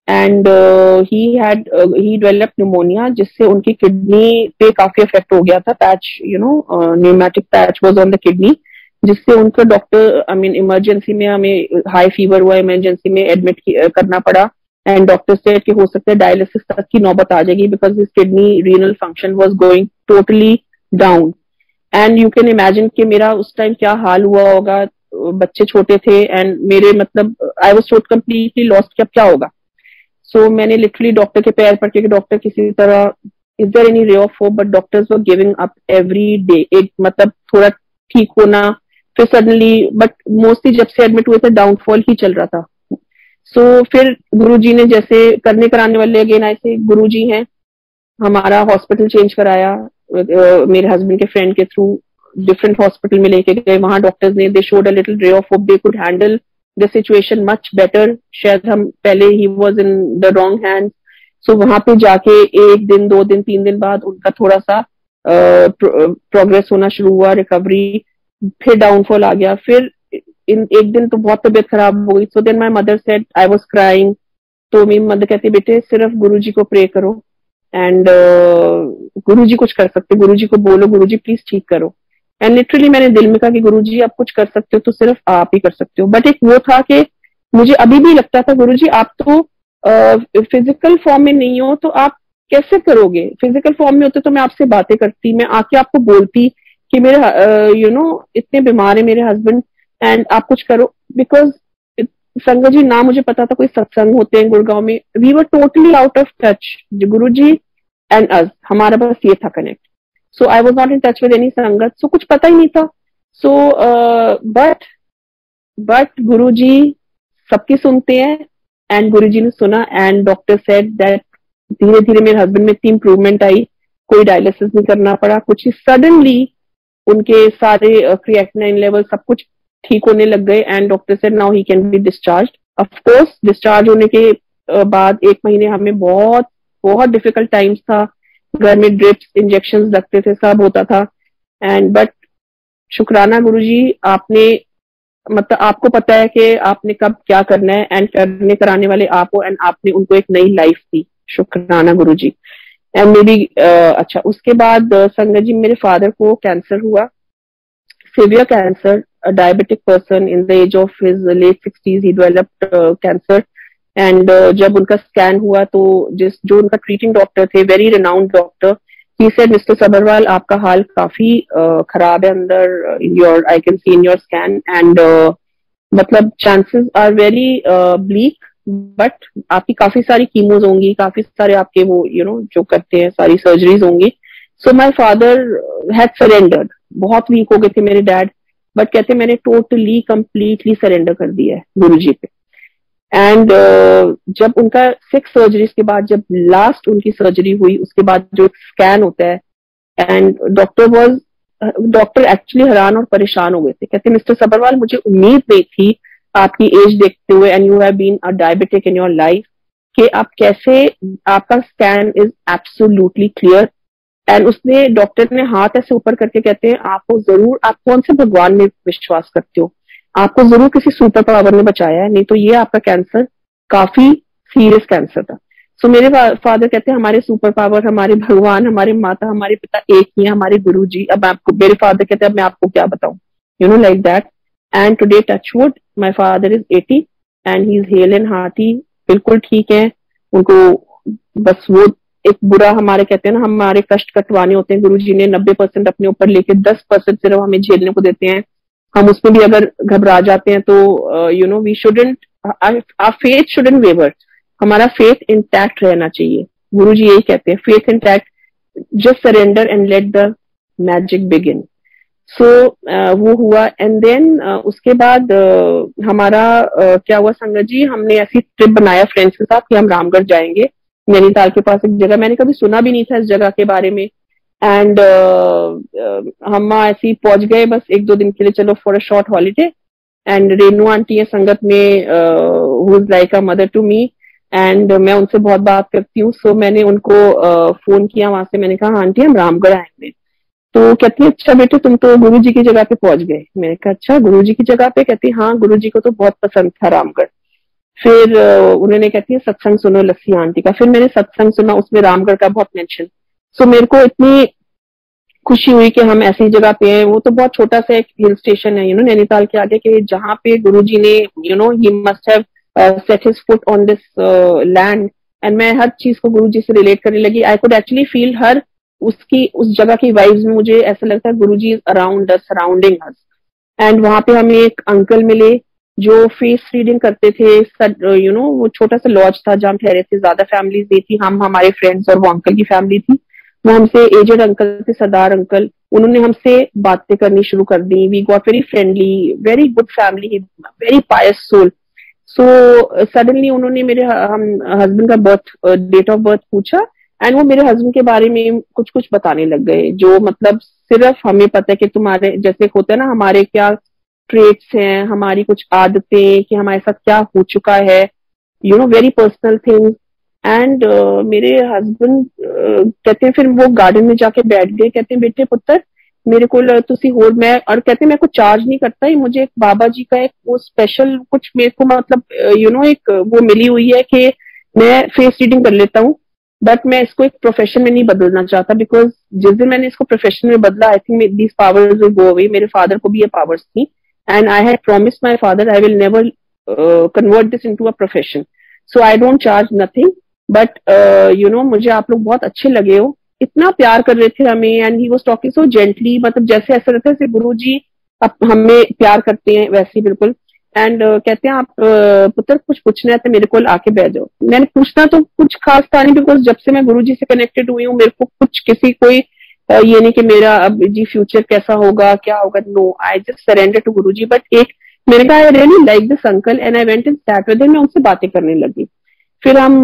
एंड ही डेवलप न्यूमोनिया, जिससे उनकी किडनी पे काफी इफेक्ट हो गया था. Patch, you know, pneumatic patch was on the kidney, जिससे उनको डॉक्टर इमरजेंसी में, हमें हाई फीवर हुआ, इमरजेंसी में एडमिट करना पड़ा एंड डॉक्टर से कि हो सकता है डायलिसिस तक की नौबत आ जाएगी because this kidney renal function was going totally down. And you can imagine कि मेरा उस टाइम क्या हाल हुआ होगा. बच्चे छोटे थे एंड मेरे मतलब I was so completely lost कि अब क्या होगा. सो मैंने लिटरली डॉक्टर के पैर पड़ के, डॉक्टर किसी तरह, is there any ray of hope, but doctors were giving up every day. एक मतलब थोड़ा ठीक होना, फिर सडनली, बट मोस्टली जब से एडमिट हुए थे डाउनफॉल ही चल रहा था. सो फिर गुरुजी ने जैसे करने कराने वाले, अगेन ऐसे गुरुजी हैं, हमारा हॉस्पिटल चेंज कराया मेरे हस्बैंड के फ्रेंड के थ्रू. डिफरेंट हॉस्पिटल में लेके गए, वहां डॉक्टर्स ने they showed a little ray of hope, they could handle the situation much better. शायद हम पहले ही was in the wrong hand. So वहां पे जाके 1 दिन 2 दिन 3 दिन बाद उनका थोड़ा सा प्रोग्रेस होना शुरू हुआ, रिकवरी. फिर डाउनफॉल आ गया. फिर इन 1 दिन तो बहुत तबीयत खराब हो गई. So then my mother said, I was crying. तो मेरी मदर कहती, बेटे सिर्फ गुरुजी को प्रे करो एंड गुरुजी कुछ कर सकते, गुरुजी को बोलो, गुरुजी प्लीज ठीक करो. एंड लिटरली मैंने दिल में कहा कि गुरुजी आप कुछ कर सकते हो तो सिर्फ आप ही कर सकते हो. बट एक वो था कि मुझे अभी भी लगता था, गुरुजी आप तो फिजिकल फॉर्म में नहीं हो तो आप कैसे करोगे. फिजिकल फॉर्म में होते तो मैं आपसे बातें करती, मैं आके आपको बोलती कि मेरे यू नो इतने बीमार है मेरे हस्बैंड एंड आप कुछ करो. बिकॉज संगत जी ना मुझे पता था कोई सत्संग होते हैं गुड़गांव में. We were totally out of touch, Guruji and us, हमारा बस ये था connect. So I was not in touch with any sangat. So कुछ पता ही नहीं था. सो बट गुरुजी सबकी सुनते हैं एंड गुरुजी ने सुना एंड डॉक्टर सेड दैट धीरे धीरे मेरे हस्बैंड में इतनी इंप्रूवमेंट आई, कोई डायलिसिस नहीं करना पड़ा कुछ ही. सडनली उनके सारे क्रिएटिनिन लेवल सब कुछ ठीक होने लग गए and doctor said now he can be discharge. Of course discharge होने के बाद 1 महीने हमें बहुत बहुत डिफिकल्ट टाइम्स था. घर में ड्रिप्स इंजेक्शंस लगते थे, सब होता था. एंड बट शुक्राना गुरुजी, आपने मतलब आपको पता है कि आपने कब क्या करना है एंड करने कराने वाले आप हो एंड आपने उनको एक नई लाइफ दी. शुक्राना गुरुजी. एंड मे बी अच्छा उसके बाद संगत जी मेरे फादर को कैंसर हुआ, severe cancer. A diabetic person in the age of his late 60s he developed cancer and जब उनका स्कैन हुआ तो जो उनका ट्रीटिंग डॉक्टर थे, very renowned doctor, he said mister Sabharwal आपका हाल काफी खराब है अंदर, in your I can see in your scan and मतलब chances are very bleak, but आपकी काफी सारी कीमोज होंगी, काफी सारे आपके वो यू नो जो करते हैं सारी सर्जरीज होंगी. सो माई फादर हैड सरेंडर्ड. बहुत वीक हो गए थे मेरे डैड, बट कहते मैंने टोटली कंप्लीटली सरेंडर कर दिया है गुरुजी पे. एंड जब उनका 6 सर्जरीज के बाद जब लास्ट उनकी सर्जरी हुई उसके बाद जो स्कैन होता है एंड डॉक्टर एक्चुअली हैरान और परेशान हो गए थे. कहते मिस्टर सबरवाल मुझे उम्मीद नहीं थी आपकी एज देखते हुए and you have been a diabetic in your life कि आप कैसे, आपका scan is absolutely clear. And उसने डॉक्टर ने हाथ ऐसे ऊपर करके कहते हैं आपको जरूर, आप कौन से भगवान में विश्वास करते हो, आपको जरूर किसी सुपर पावर ने बचाया है, नहीं तो ये आपका कैंसर काफी सीरियस कैंसर था. सो मेरे फादर कहते हैं हमारे सुपर पावर, हमारे भगवान, हमारे माता, हमारे पिता एक ही है, हमारे गुरुजी. अब आपको मेरे फादर कहते हैं अब मैं आपको क्या बताऊं, you know like that. And today touchwood my father is 80 and he is hale and hearty, बिल्कुल ठीक है. उनको बस वो एक बुरा, हमारे कहते हैं ना हमारे कष्ट कटवाने होते हैं, गुरुजी ने 90% अपने ऊपर लेके 10% सिर्फ हमें झेलने को देते हैं. हम उसमें भी अगर घबरा जाते हैं तो you know we shouldn't, our faith shouldn't waver, हमारा फेथ इंटैक्ट रहना चाहिए. गुरुजी यही कहते हैं faith intact, just surrender and let the magic begin. So वो हुआ. एंड देन उसके बाद हमारा क्या हुआ संगत जी, हमने ऐसी ट्रिप बनाया फ्रेंड्स के साथ कि हम रामगढ़ जाएंगे, नैनीताल के पास एक जगह, मैंने कभी सुना भी नहीं था इस जगह के बारे में. एंड हम ऐसे ही पहुंच गए बस 1-2 दिन के लिए, चलो for a short holiday. And Renu aunty है संगत में, who is like a mother to me and मैं उनसे बहुत बात करती हूँ. सो मैंने उनको फोन किया वहां से, मैंने कहा आंटी हम रामगढ़ आएंगे. तो कहती है अच्छा बेटे तुम तो गुरु जी की जगह पे पहुंच गए। मैंने कहा अच्छा गुरु जी की जगह पे? कहती हाँ गुरु जी को तो बहुत पसंद था रामगढ़। फिर उन्होंने कहती है सत्संग सुनो लस्सी आंटी का। फिर मैंने सत्संग सुना, उसमें रामगढ़ का बहुत मेंशन। सो मेरे को इतनी खुशी हुई कि हम ऐसी जगह पे हैं। वो तो बहुत छोटा सा एक हिल स्टेशन है नैनीताल के आगे, के जहाँ पे गुरुजी ने he must have set his foot on this land. And मैं हर चीज को गुरुजी से रिलेट करने लगी। आई कुड एक्चुअली फील हर उसकी उस जगह की वाइब्स में। मुझे ऐसा लगता है Guruji is around us, surrounding us. And वहां पे हमें एक अंकल मिले जो फेस रीडिंग करते थे। वो छोटा सा लॉज था जहाँ ठहरे थे, ज्यादा फैमिलीज नहीं थी, हम हमारे फ्रेंड्स और वो अंकल की फैमिली थी। वो हमसे एजेड अंकल थे, सरदार अंकल। उन्होंने हमसे बातें करनी शुरू कर दी। We got very friendly, very good family, very pious soul. So suddenly उन्होंने मेरे हस्बैंड का डेट ऑफ बर्थ पूछा। एंड वो मेरे हस्बैंड के बारे में कुछ कुछ बताने लग गए, जो मतलब सिर्फ हमें पता है कि तुम्हारे जैसे होता है ना, हमारे क्या ट्रेट्स हैं, हमारी कुछ आदतें, कि हमारे साथ क्या हो चुका है, वेरी पर्सनल थिंग्स। एंड मेरे हस्बैंड कहते हैं, फिर वो गार्डन में जाके बैठ गए। कहते हैं बेटे पुत्र मेरे को तुसी होर मैं, और कहते हैं मैं कुछ चार्ज नहीं करता, ये मुझे एक बाबा जी का एक वो स्पेशल कुछ मेरे को मतलब एक वो मिली हुई है कि मैं फेस रीडिंग कर लेता हूँ। बट मैं इसको एक प्रोफेशन में नहीं बदलना चाहता, बिकॉज जिस दिन मैंने इसको प्रोफेशन में बदला, I think these powers will go away. मेरे फादर को भी ये पावर्स थी, and I had promised my father I will never convert this into a profession. So I don't charge nothing. But मुझे आप लोग बहुत अच्छे लगे हो, इतना प्यार कर रहे थे हमें। And he was talking so gently, मतलब जैसे ऐसा लगता है जैसे गुरु जी हमें प्यार करते हैं वैसे ही बिल्कुल। एंड कहते हैं आप पुत्र कुछ पूछना है तो मेरे को आके बैठ जाओ। मैंने पूछना तो कुछ खास था नहीं, बिकॉज जब से मैं गुरु जी से कनेक्टेड हुई हूँ मेरे को कुछ किसी कोई ये नहीं कि मेरा अब जी फ्यूचर कैसा होगा क्या होगा। No, I just surrender to Guru ji. But एक मैंने कहा I really like this uncle and I went and sat with him. मैं उनसे बातें करने लगी। फिर हम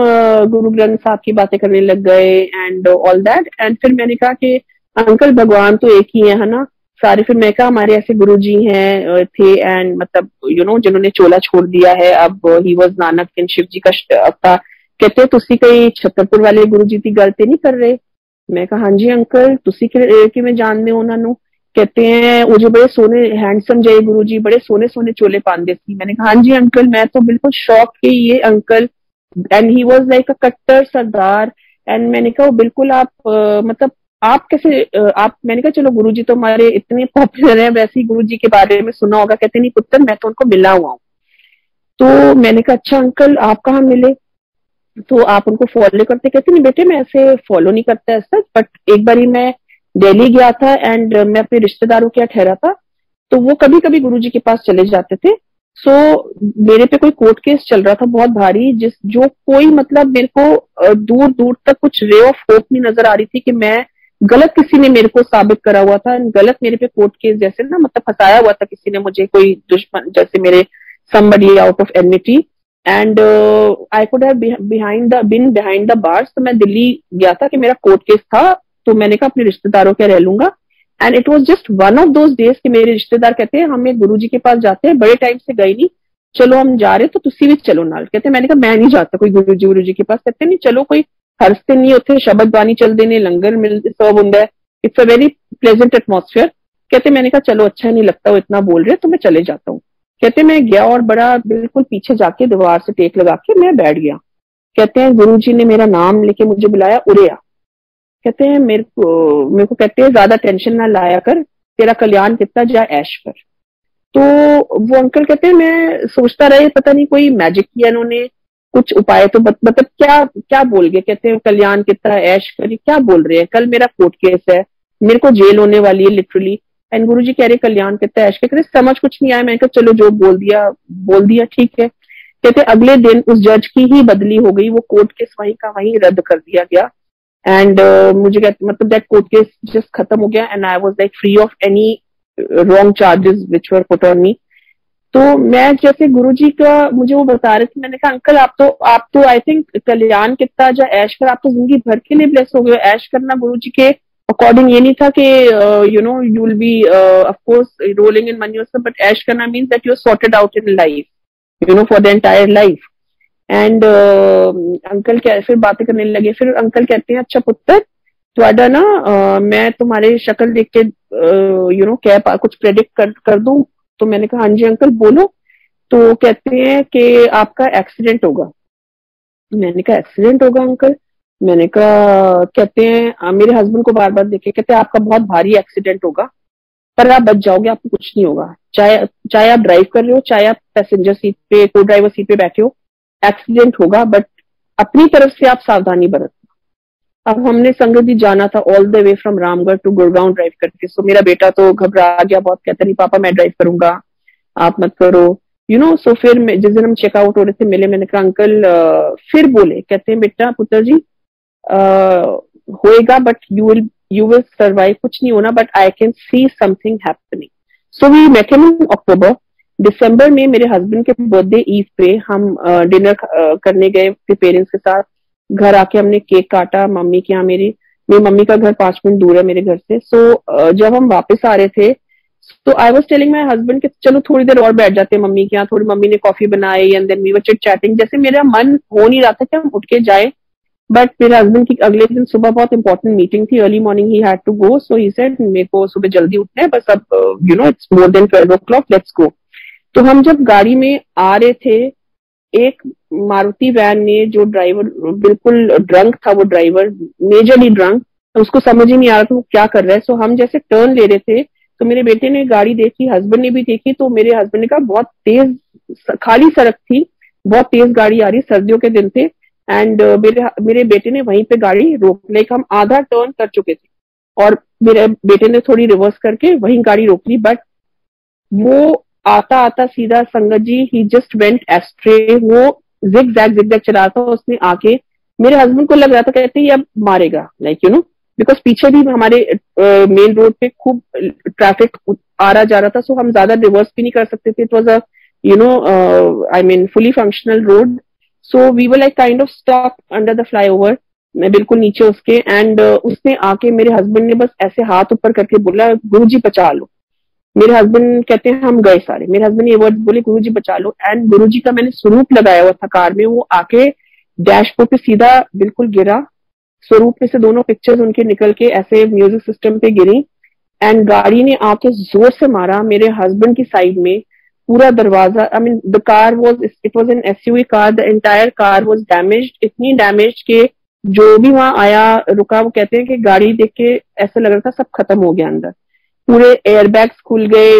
गुरु ग्रंथ साहब की बातें करने लग गए एंड ऑल दैट। एंड फिर मैंने कहा कि अंकल भगवान तो एक ही है ना सारे। फिर मैं कहा हमारे ऐसे गुरु जी हैं थे, एंड मतलब जिन्होंने चोला छोड़ दिया है, अब ही वॉज नानक इन शिव जी का अवतार। कहते तुसी कई छतरपुर वाले गुरु जी की गल ते नहीं कर रहे? मैं कहा हाँ जी अंकल, तुसी किवें जानदे हो उन्होंने? कहते हैं वो जो बड़े सोने हैंडसम जय गुरु जी, बड़े सोने सोने चोले पांदे सी। मैंने कहा हाँ जी अंकल। मैं तो बिल्कुल शौक के ये uncle, and he was like अ कट्टर सरदार। एंड मैंने कहा बिल्कुल आप मतलब आप कैसे आप, मैंने कहा चलो गुरुजी तो हमारे इतने पॉपुलर हैं, वैसे ही गुरुजी के बारे में सुना होगा। कहते नहीं पुत्र मैं तो उनको मिला हुआ हूँ। तो मैंने कहा अच्छा अंकल आप कहाँ मिले, तो आप उनको फॉलो करते? कहते नहीं बेटे मैं ऐसे फॉलो नहीं करता ऐसा, बट एक बार ही मैं दिल्ली गया था एंड मैं अपने रिश्तेदारों के यहाँ ठहरा था, तो वो कभी कभी गुरुजी के पास चले जाते थे। सो मेरे पे कोई कोर्ट केस चल रहा था बहुत भारी, जो कोई मतलब मेरे को दूर दूर तक कुछ रे ऑफ होप नहीं नजर आ रही थी कि मैं गलत किसी ने मेरे को साबित करा हुआ था, गलत मेरे पे कोर्ट केस जैसे ना मतलब फंसाया हुआ था किसी ने मुझे, कोई दुश्मन जैसे मेरे somebody out of enmity. And I could have been behind the bars. तो मैं दिल्ली गया था कि मेरा कोर्ट केस था, तो मैंने कहा अपने रिश्तेदारों के रह लूंगा। And it was just one of those days कि मेरे रिश्तेदार कहते हैं हमें गुरु जी के पास जाते हैं, बड़े टाइम से गए नहीं, चलो हम जा रहे तो तुसी भी चलो नाल। कहते मैंने कहा मैं नहीं जाता कोई गुरु जी के पास। कहते नहीं चलो कोई हर्ष ते नहीं, उत्थे शब्द बानी चलते ने, लंगर मिल सर्व होंगे, it's a very pleasant atmosphere. कहते मैंने कहा चलो अच्छा नहीं लगता वो इतना बोल रहे तो मैं चले जाता हूँ। कहते मैं गया और बड़ा बिल्कुल पीछे जाके दीवार से टेक लगा के मैं बैठ गया। कहते हैं गुरु जी ने मेरा नाम लेके मुझे बुलाया, उरे आ। कहते हैं मेरे को कहते हैं ज्यादा टेंशन ना लाया कर, तेरा कल्याण कितना जा ऐश कर। तो वो अंकल कहते हैं मैं सोचता रहे पता नहीं कोई मैजिक किया इन्होंने, कुछ उपाय तो मतलब क्या क्या बोल गए। कहते हैं कल्याण कितना ऐश कर, क्या बोल रहे हैं, कल मेरा कोर्ट केस है, मेरे को जेल होने वाली है लिटरली। एंड गुरु जी कह रहे कल्याण कितना ऐश कर। समझ कुछ नहीं आया। मैंने कहा चलो जो बोल दिया ठीक है। कहते अगले दिन उस जज की ही बदली हो गई, वो कोर्ट केस वहीं का वहीं रद्द कर दिया गया। एंड मुझे मतलब दैट कोर्ट केस जस्ट खत्म हो गया and I was like free of any wrong charges which were put on me. तो मैं जैसे गुरुजी का मुझे वो बता रहे थे, मैंने कहा अंकल आप तो आई थिंक कल्याण कितना जा ऐश कर, आप तो जिंदगी भर के लिए ब्लेस हो गए। ऐश करना गुरुजी के अकॉर्डिंग ये नहीं था कि you will be of course rolling in money, but ऐश करना means that you are sorted out in life for the entire life. And uncle क्या फिर बातें करने लगे। फिर अंकल कहते हैं अच्छा पुत्र ਤੁਹਾਡਾ ना मैं तुम्हारे शक्ल देख के क्या कुछ प्रेडिक्ट कर दूं। तो मैंने कहा हाँ जी अंकल बोलो। तो कहते हैं कि आपका एक्सीडेंट होगा। मैंने कहा एक्सीडेंट होगा अंकल। मैंने कहा कहते हैं मेरे हस्बैंड को बार बार देखे कहते हैं आपका बहुत भारी एक्सीडेंट होगा पर आप बच जाओगे, आपको कुछ नहीं होगा। चाहे चाहे आप ड्राइव कर रहे हो, चाहे आप पैसेंजर सीट पे को ड्राइवर सीट पे बैठे हो, एक्सीडेंट होगा बट अपनी तरफ से आप सावधानी बरत। अब हमने संगत जी जाना था all the way from Ramgarh to Gurgaon drive करके। सो मेरा बेटा तो घबरा गया बहुत, कहता नहीं पापा मैं ड्राइव करूंगा, आप मत करो सो फिर जिस दिन हम चेकआउट हो रहे थे मिले, मैंने कहा अंकल फिर बोले कहते हैं बेटा पुत्र जी होएगा बट यू विल सर्वाइव, कुछ नहीं होना but I can see something happening. So we met him in October. दिसंबर में मेरे हस्बैंड के बर्थडे ईव पे हम डिनर करने गए अपने पेरेंट्स के साथ। घर आके हमने केक काटा मम्मी के यहाँ। मेरी मम्मी का घर 5 मिनट दूर है मेरे घर से। सो जब हम वापस आ रहे थे तो I was telling my husband कि चलो थोड़ी देर और बैठ जाते हैं मम्मी के यहाँ, थोड़ी मम्मी ने कॉफी बनाई and then we were chit chatting. जैसे मेरा मन हो नहीं रहा था कि हम उठ के जाए बट मेरे हस्बैंड की अगले दिन सुबह बहुत इंपॉर्टेंट मीटिंग थी, अर्ली मॉर्निंग ही had to go. So he said मेरे को सुबह जल्दी उठना है बस, अब it's more than 12 o'clock, let's go. तो हम जब गाड़ी में आ रहे थे एक मारुति वैन ने, जो ड्राइवर बिल्कुल ड्रंक था, वो ड्राइवर मेजरली ड्रंक, उसको समझ ही नहीं आ रहा था वो क्या कर रहा है। सो हम जैसे टर्न ले रहे थे तो मेरे बेटे ने गाड़ी देखी, हस्बैंड ने भी देखी। तो मेरे हस्बैंड ने कहा बहुत तेज खाली सड़क थी, बहुत तेज गाड़ी आ रही, सर्दियों के दिन थे एंड मेरे बेटे ने वहीं पे गाड़ी रोक, लाइक हम आधा टर्न कर चुके थे और मेरे बेटे ने थोड़ी रिवर्स करके वहीं गाड़ी रोक ली। बट वो आता आता सीधा संगत जी ही जस्ट वेंट एस्ट्रे। वो जिग जैग चला था, उसने आके मेरे हस्बैंड को लग रहा था कहते ये अब मारेगा, लाइक बिकॉज पीछे भी हमारे मेन रोड पे खूब ट्रैफिक आ रहा जा रहा था। सो हम ज्यादा रिवर्स भी नहीं कर सकते थे। It was a I mean fully functional road. So we were like kind of stop under the flyover, मैं बिल्कुल नीचे उसके। एंड उसने आके मेरे हस्बैंड ने बस ऐसे हाथ ऊपर करके बोला गुरु जी बचा लो। मेरे हस्बैंड कहते हैं हम गए सारे, मेरे हस्बैंड ये वर्ड बोले गुरु जी बचा लो। एंड गुरु जी का मैंने स्वरूप लगाया हुआ था कार में, वो आके डैशबोर्ड पे सीधा बिल्कुल गिरा। स्वरूप में से दोनों पिक्चर्स उनके निकल के ऐसे म्यूजिक सिस्टम पे गिरी एंड गाड़ी ने आके जोर से मारा मेरे हस्बैंड की साइड में। पूरा दरवाजा, I mean the car was, it was an SUV car, the entire car was damaged, इतनी डैमेज्ड के जो भी वहां आया रुका वो कहते हैं कि गाड़ी देख के ऐसा लग रहा था सब खत्म हो गया अंदर। पूरे एयरबैग्स खुल गए,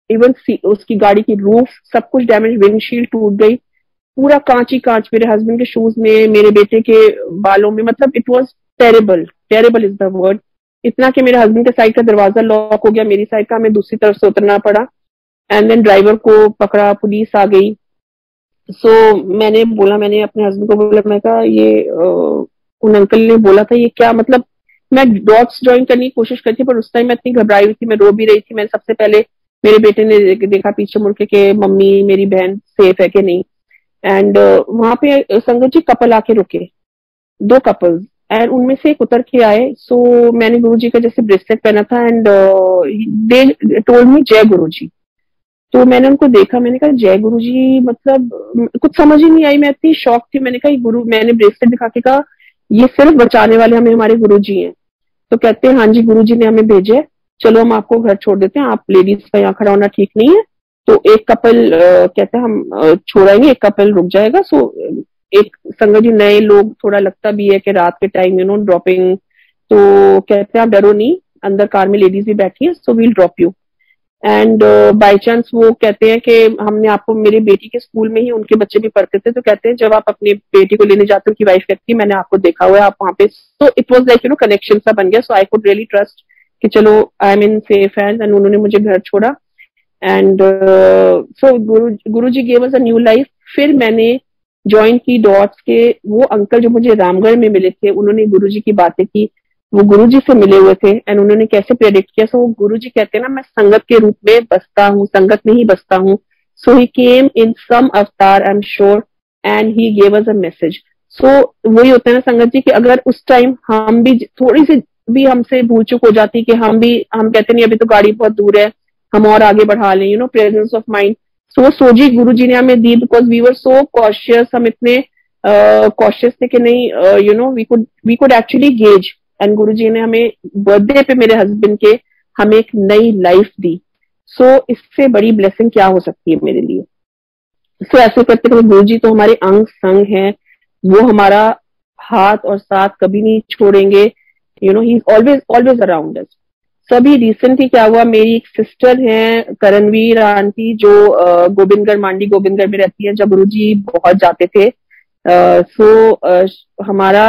इवन उसकी गाड़ी की रूफ सब कुछ डैमेज, विंडशील्ड टूट गई, पूरा कांच ही कांच मेरे हस्बैंड के शूज में, मेरे बेटे के बालों में। मतलब it was terrible, terrible is the word. इतना कि मेरे हस्बैंड के साइड का दरवाजा लॉक हो गया, मेरी साइड का हमें दूसरी तरफ से उतरना पड़ा। एंड देन ड्राइवर को पकड़ा, पुलिस आ गई। मैंने बोला, मैंने अपने हस्बैंड को बोला, मैं कहा ये उन अंकल ने बोला था ये क्या, मतलब मैं डॉट्स ज्वाइन करने की कोशिश करती थी पर उस टाइम मैं इतनी घबराई हुई थी, मैं रो भी रही थी। मैंने सबसे पहले मेरे बेटे ने देखा पीछे मुड़ के मम्मी मेरी बहन सेफ है कि नहीं। एंड वहां पे संगत जी कपल आके रुके, 2 कपल्स, एंड उनमें से एक उतर के आए। मैंने गुरु जी का जैसे ब्रेसलेट पहना था एंड दे टोल्ड मी जय गुरु जी। तो मैंने उनको देखा, मैंने कहा जय गुरु जी, मतलब कुछ समझ ही नहीं आई, मैं इतनी शॉक थी। मैंने कहा गुरु, मैंने ब्रेसलेट दिखा के कहा ये सिर्फ बचाने वाले हमें हमारे गुरु जी हैं। तो कहते हैं हाँ जी गुरु जी ने हमें भेजे है, चलो हम आपको घर छोड़ देते हैं, आप लेडीज का यहाँ खड़ा होना ठीक नहीं है। तो एक कपल कहते हैं हम छोड़ाएंगे, एक कपल रुक जाएगा। एक संगत जी नए लोग, थोड़ा लगता भी है कि रात के टाइम ड्रॉपिंग, तो कहते हैं आप डरो नहीं, अंदर कार में लेडीज भी बैठी है, so we'll drop you. And by chance वो कहते हैं कि हमने आपको, मेरी बेटी के स्कूल में ही उनके बच्चे भी पढ़ते थे, तो कहते हैं जब आप अपनी बेटी को लेने जाते हो, उनकी वाइफ कहती है मैंने आपको देखा हुआ है आप वहां पे। तो इट वाज लाइक कनेक्शन सा बन गया। So I could really trust कि चलो I am in safe hands. And उन्होंने मुझे घर छोड़ा and so Guru ji gave us a new life. फिर मैंने ज्वाइन की डॉट्स के। वो अंकल जो मुझे रामगढ़ में मिले थे, उन्होंने गुरु जी की बातें की, वो गुरुजी से मिले हुए थे एंड उन्होंने कैसे प्रेडिक्ट किया। सो गुरुजी कहते हैं ना, मैं संगत के रूप में बसता हूँ, संगत में ही बसता हूँ। सो ही केम in some avatar I am sure and he gave us a message. So वही होता है ना संगत जी कि अगर उस टाइम हम भी थोड़ी सी भी हमसे भूल चूक हो जाती कि हम कहते नहीं अभी तो गाड़ी बहुत दूर है, हम और आगे बढ़ा लें, प्रेजेंस ऑफ माइंड। सो वो सोजी गुरु जी ने हमें दी, because we were so cautious, हम इतने कॉशियस थे कि नहीं we could actually gauge and Guruji ने हमें बर्थडे पे मेरे हस्बैंड के हमें एक नई लाइफ दी। सो इससे बड़ी ब्लेसिंग क्या हो सकती है मेरे लिए। सो ऐसे करते करते गुरुजी तो हमारे अंग संग हैं, वो हमारा हाथ और साथ कभी नहीं छोड़ेंगे। You know he is always always around us. सभी रिसेंटली क्या हुआ, मेरी एक सिस्टर है करणवीर आंटी जो गोविंदगढ़ मांडी गोविंदगढ़ में रहती है, जब गुरुजी बहुत जाते थे। हमारा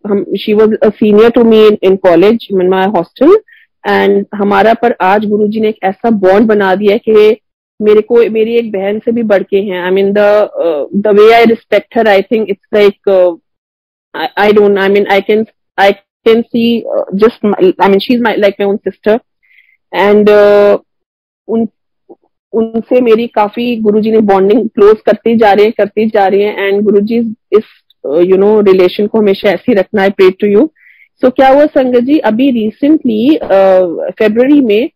हम she was a senior to me in college in my hostel, and हमारा पर आज गुरुजी ने एक ऐसा बॉन्ड बना दिया है कि मेरे को मेरी एक बहन से भी बढ़ के हैं। I mean the way I respect her, I think it's like I don't, I mean, I can see just, I mean, she's like my own sister, and उन उनसे मेरी काफी गुरुजी ने बॉन्डिंग क्लोज करती जा रही है, एंड गुरुजी इस यू नो रिलेशन को हमेशा ऐसे ही रखना है। Pray to you. सो क्या हुआ संगत जी, अभी रिसेंटली फरवरी में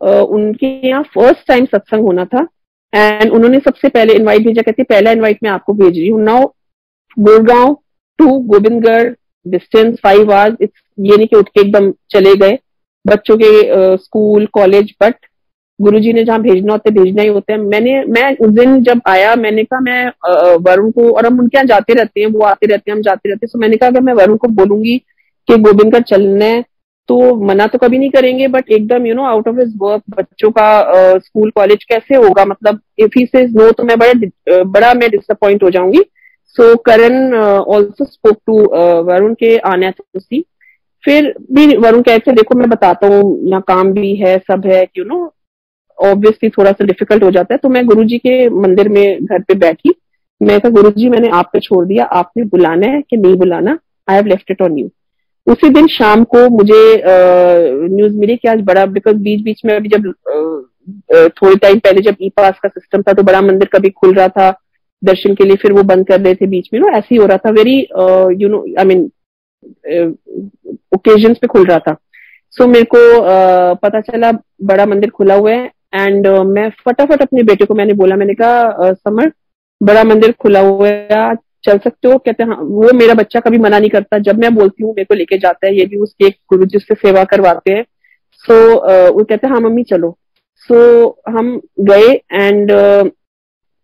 उनके यहाँ फर्स्ट टाइम सत्संग होना था, एंड उन्होंने सबसे पहले इनवाइट भेजा, कहते पहला इनवाइट मैं आपको भेज रही हूँ। Now Gurgaon to Gobindgarh distance 5 hours, ये नहीं कि उठ के एकदम चले गए, बच्चों के स्कूल कॉलेज, बट गुरुजी ने जहाँ भेजना होता है भेजना ही होता है। मैं उस दिन जब आया, मैंने कहा मैं वरुण को, और हम उनके यहाँ जाते रहते हैं, वो आते रहते हैं, हम जाते रहते हैं, तो मैंने कहा अगर मैं वरुण को बोलूंगी कि गोविंदगढ़ चलना है तो मना तो कभी नहीं करेंगे, बट एकदम you know out of his work, बच्चों का स्कूल कॉलेज कैसे होगा, मतलब इफ ही सेज नो तो मैं बड़ा मैं डिसअपॉइंट हो जाऊंगी। सो करण ऑल्सो स्पोक टू वरुण के आने तुसी। फिर भी वरुण कहते देखो मैं बताता हूँ, यहाँ काम भी है, सब है, यू नो ऑब्वियसली थोड़ा सा डिफिकल्ट हो जाता है। तो मैं गुरुजी के मंदिर में घर पे बैठी, मैं कहा गुरुजी मैंने आप पे छोड़ दिया, आपने बुलाना है कि नहीं बुलाना, I have left it on you. उसी दिन शाम को मुझे न्यूज मिली कि आज बड़ा, बिकॉज बीच बीच में अभी जब थोड़े टाइम पहले जब ई पास का सिस्टम था तो बड़ा मंदिर कभी खुल रहा था दर्शन के लिए, फिर वो बंद कर रहे थे बीच में, नो ऐसे ही हो रहा था, very you know I mean occasions पे खुल रहा था। सो मेरे को पता चला बड़ा मंदिर खुला हुआ है, एंड मैं फटाफट अपने बेटे को मैंने बोला, मैंने कहा समर बड़ा मंदिर खुला हुआ है, चल सकते हो? कहते हैं हाँ। वो मेरा बच्चा कभी मना नहीं करता, जब मैं बोलती हूँ मेरे को लेके जाता है, ये भी उसके एक गुरुजी से सेवा करवाते हैं। सो वो कहते हैं हाँ मम्मी चलो। सो हम गए, एंड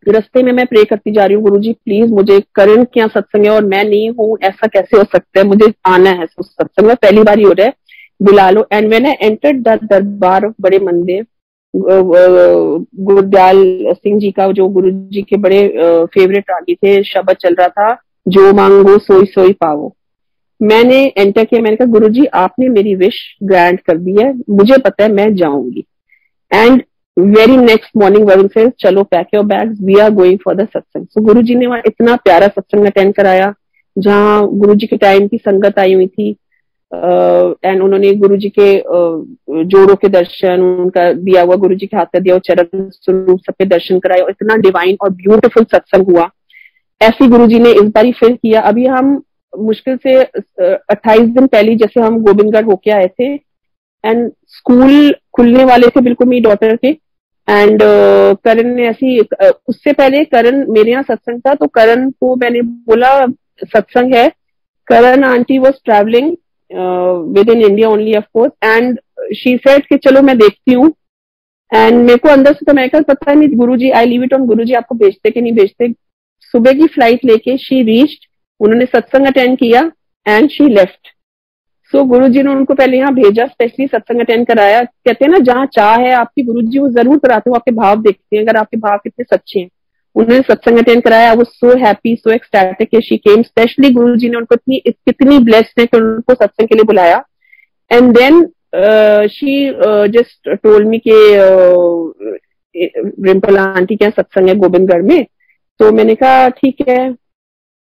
रास्ते में मैं प्रे करती जा रही हूँ, गुरुजी प्लीज मुझे करण क्या सत्संग है और मैं नहीं हूँ, ऐसा कैसे हो सकता है, मुझे आना है उस सत्संग में, पहली बार ही हो रहा है, बुला लो। And when I entered the darbar of Bade Mandir, Gurdayal Singh ji का जो गुरुजी के बड़े फेवरेट रागी थे, शब्द चल रहा था, जो मांगो सोई सोई पावो। मैंने एंटर किया, मैंने कहा गुरुजी आपने मेरी विश ग्रांट कर दी है, मुझे पता है मैं जाऊंगी। And very next morning Varun से चलो pack your bags, we are going for the satsang. So गुरुजी ने वहां इतना प्यारा सत्संग अटेंड कराया, जहाँ गुरुजी के टाइम की संगत आई हुई थी, एंड उन्होंने गुरुजी के जोड़ों के दर्शन, उनका दिया हुआ गुरुजी के हाथ का दिया हुआ चरण स्वरूप सबके दर्शन कराए, और इतना डिवाइन और ब्यूटीफुल सत्संग हुआ। ऐसी गुरुजी ने इस बार फिर किया। अभी हम मुश्किल से 28 दिन पहले जैसे हम गोविंदगढ़ होके आए थे, एंड स्कूल खुलने वाले थे बिल्कुल मेरी डॉटर के, एंड करण ने ऐसी उससे पहले करण मेरे यहाँ सत्संग था, तो करण को मैंने बोला सत्संग है, Karan aunty was travelling with in India only of course, and she said कि चलो मैं देखती हूँ। एंड मेरे को अंदर से तो मैं कहा पता नहीं गुरुजी, आई लीव इट ऑन गुरुजी आपको भेजते कि नहीं भेजते। सुबह की फ्लाइट लेके शी रीच्ड, उन्होंने सत्संग अटेंड किया एंड शी लेफ्ट। सो गुरुजी ने उनको पहले यहाँ भेजा, स्पेशली सत्संग अटेंड कराया। कहते हैं ना जहाँ चाह है आपकी गुरुजी वो जरूर कराते हो, आपके भाव देखते हैं अगर आपके भाव कितने सच्चे हैं। उन्होंने सत्संग अटेंड कराया, वो so happy so ecstatic she came. Specially Guruji ने उनको कितनी ब्लेस्ड है कि उनको सत्संग के लिए बुलाया। And then she just told me के रिम्पल आंटी क्या सत्संग है गोविंदगढ़ में, तो मैंने कहा ठीक है,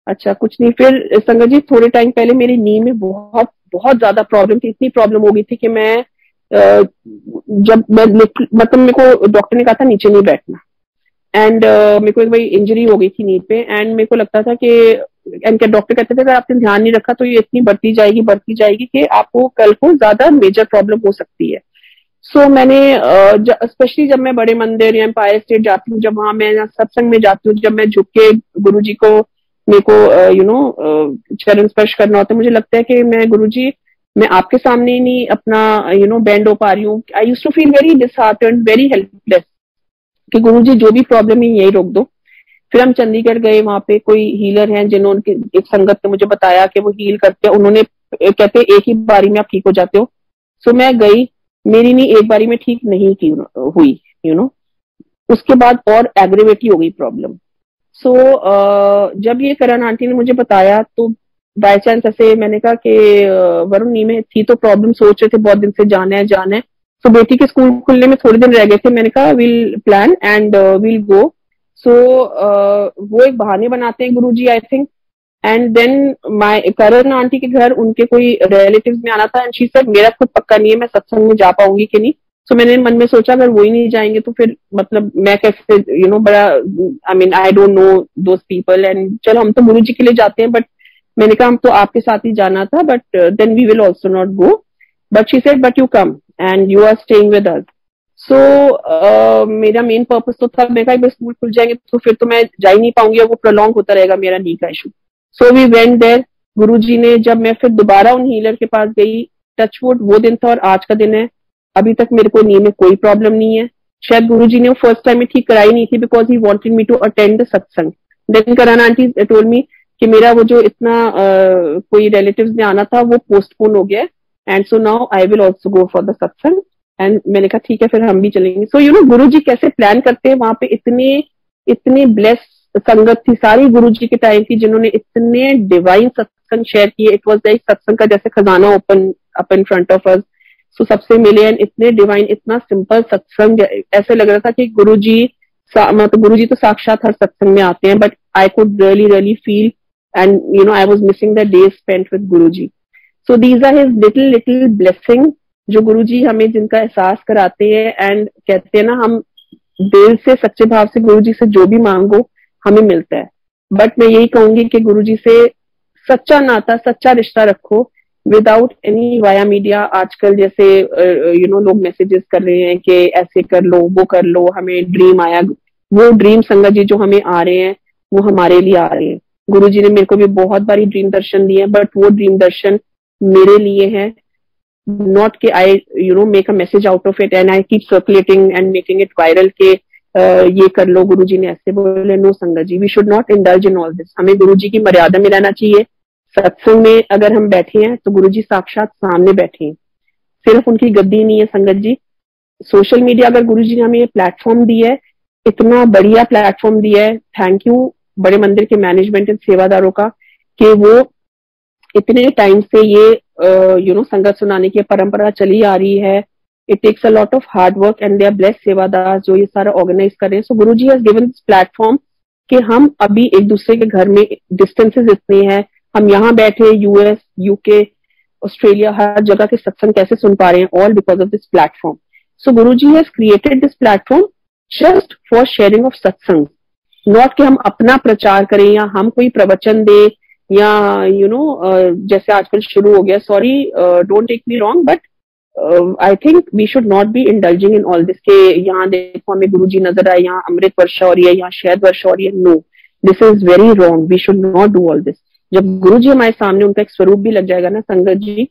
अच्छा कुछ नहीं। फिर संगत जी थोड़े टाइम पहले मेरी नी में बहुत बहुत ज्यादा प्रॉब्लम थी, इतनी प्रॉब्लम हो गई थी कि मैं जब मैं मतलब मेरे को डॉक्टर ने कहा था नीचे नहीं बैठना, एंड मेरे को एक भाई इंजरी हो गई थी नी पे, एंड मेरे को लगता था कि एंड डॉक्टर कहते थे अगर आपने ध्यान नहीं रखा तो ये इतनी बढ़ती जाएगी कि आपको कल को ज्यादा मेजर प्रॉब्लम हो सकती है। सो मैंने स्पेशली जब मैं बड़े मंदिर या एम्पायर स्टेट जाती हूँ, जब वहां मैं सत्संग में जाती हूँ, जब मैं झुक के गुरुजी को मेरे को यू नो चरण स्पर्श करना होता है, मुझे लगता है कि मैं गुरुजी मैं आपके सामने ही नहीं अपना बेंड हो पा रही हूँ. I used to feel very disheartened, very helpless कि गुरुजी जो भी प्रॉब्लम है यही रोक दो. फिर हम चंडीगढ़ गए, वहां पे कोई हीलर हैं जिन्होंने एक संगत ने मुझे बताया कि वो हील करते हैं. उन्होंने कहते एक ही बारी में आप ठीक हो जाते हो. सो मैं गई, मेरी नहीं एक बारी में ठीक नहीं की हुई. उसके बाद और एग्रेवेट हो गई प्रॉब्लम. सो जब ये करण आंटी ने मुझे बताया तो बाय चांस ऐसे मैंने कहा कि वरुण नी में थी तो प्रॉब्लम सोच रहे थे बहुत दिन से जाना है. सो बेटी के स्कूल खुलने में थोड़े दिन रह गए थे. मैंने कहा will plan and will go. So वो एक बहाने बनाते हैं Guruji I think. And then my Karan aunty के घर उनके कोई रिलेटिव्स में आना था एंड शी सेड मेरा खुद पक्का नहीं है मैं सत्संग में जा पाऊंगी कि नहीं. सो मैंने मन में सोचा अगर वो ही नहीं जाएंगे तो फिर मतलब मैं कैसे बड़ा I mean I don't know those people and चलो हम तो गुरु जी के लिए जाते हैं. बट मैंने कहा हम तो आपके साथ ही जाना था but then we will also not go. But she said but you come and you are staying with us. So मेरा मेन पर्पस तो था मैं कहा स्कूल खुल जाएंगे तो फिर तो मैं जा ही नहीं पाऊंगी और वो प्रोलॉन्ग होता रहेगा मेरा नी का issue. So we went there. Guruji ने जब मैं फिर दोबारा उन हीलर के पास गई, टचवुड वो दिन था और आज का दिन है, अभी तक मेरे को नी में कोई प्रॉब्लम नहीं है. शायद गुरुजी ने वो फर्स्ट टाइम में ठीक कराई नहीं थी because he wanted me to attend the satsang. Then Karan aunty told me कि मेरा वो जो इतना कोई रिलेटिव्स में आना था वो पोस्टपोन हो गया and so now I will also go for the सत्संग. एंड मैंने कहा ठीक है फिर हम भी चलेंगे. सो गुरुजी कैसे प्लान करते हैं. वहां पे इतने ब्लेस संगत थी सारी गुरुजी के टाइम की जिन्होंने इतने डिवाइन सत्संग शेयर किए. इट वाज लाइक सत्संग का जैसे खजाना open up in front of us. So सबसे मिले एंड इतने डिवाइन, इतना सिंपल सत्संग. ऐसे लग रहा था कि गुरुजी मतलब गुरुजी तो साक्षात हर सत्संग में आते हैं but I could really feel and I was missing the day spent with Guruji. So these are his little blessing जो गुरुजी हमें जिनका एहसास कराते हैं. एंड कहते हैं ना हम दिल से सच्चे भाव से गुरुजी से जो भी मांगो हमें मिलता है. बट मैं यही कहूंगी कि गुरुजी से सच्चा नाता, सच्चा रिश्ता रखो विदाउट एनी वाया मीडिया. आजकल जैसे लोग मैसेजेस कर रहे हैं कि ऐसे कर लो वो कर लो, हमें ड्रीम आया. वो ड्रीम संगत जी जो हमें आ रहे हैं वो हमारे लिए आ रहे हैं. गुरुजी ने मेरे को भी बहुत बारी ड्रीम दर्शन दिए बट वो ड्रीम दर्शन मेरे लिए है, नॉट कि I make a message out of it and I keep circulating and making it viral के ये कर लो गुरुजी ने ऐसे बोले. No sangat ji, we should not indulge in all this. हमें गुरुजी की मर्यादा में रहना चाहिए. सत्संग में अगर हम बैठे हैं तो गुरुजी साक्षात सामने बैठे हैं, सिर्फ उनकी गद्दी नहीं है संगत जी. सोशल मीडिया अगर गुरुजी ने हमें ये प्लेटफॉर्म दिया है, इतना बढ़िया प्लेटफॉर्म दिया है, थैंक यू बड़े मंदिर के मैनेजमेंट एंड सेवादारों का कि वो इतने टाइम से ये संगत सुनाने की परंपरा चली आ रही है. It takes a lot of hard work and they are blessed sevadar जो ये सारा ऑर्गेनाइज कर रहे हैं. So Guruji has given this platform कि हम अभी एक दूसरे के घर में, डिस्टेंसेस इतने हैं, हम यहाँ बैठे यूएस, यूके, ऑस्ट्रेलिया, हर जगह के सत्संग कैसे सुन पा रहे हैं, all because of this platform. So Guruji has created this platform just for sharing of सत्संग, नॉट कि हम अपना प्रचार करें या हम कोई प्रवचन दे या जैसे आजकल शुरू हो गया. Sorry, don't take me wrong but I think we should not be indulging in all this के यहाँ देखो हमें गुरुजी नजर आए, यहाँ अमृत वर्षा हो रही है, यहाँ शहद वर्षा हो रही है. No, this is very wrong. We should not do all this. जब गुरुजी हमारे सामने उनका एक स्वरूप भी लग जाएगा ना संगत जी,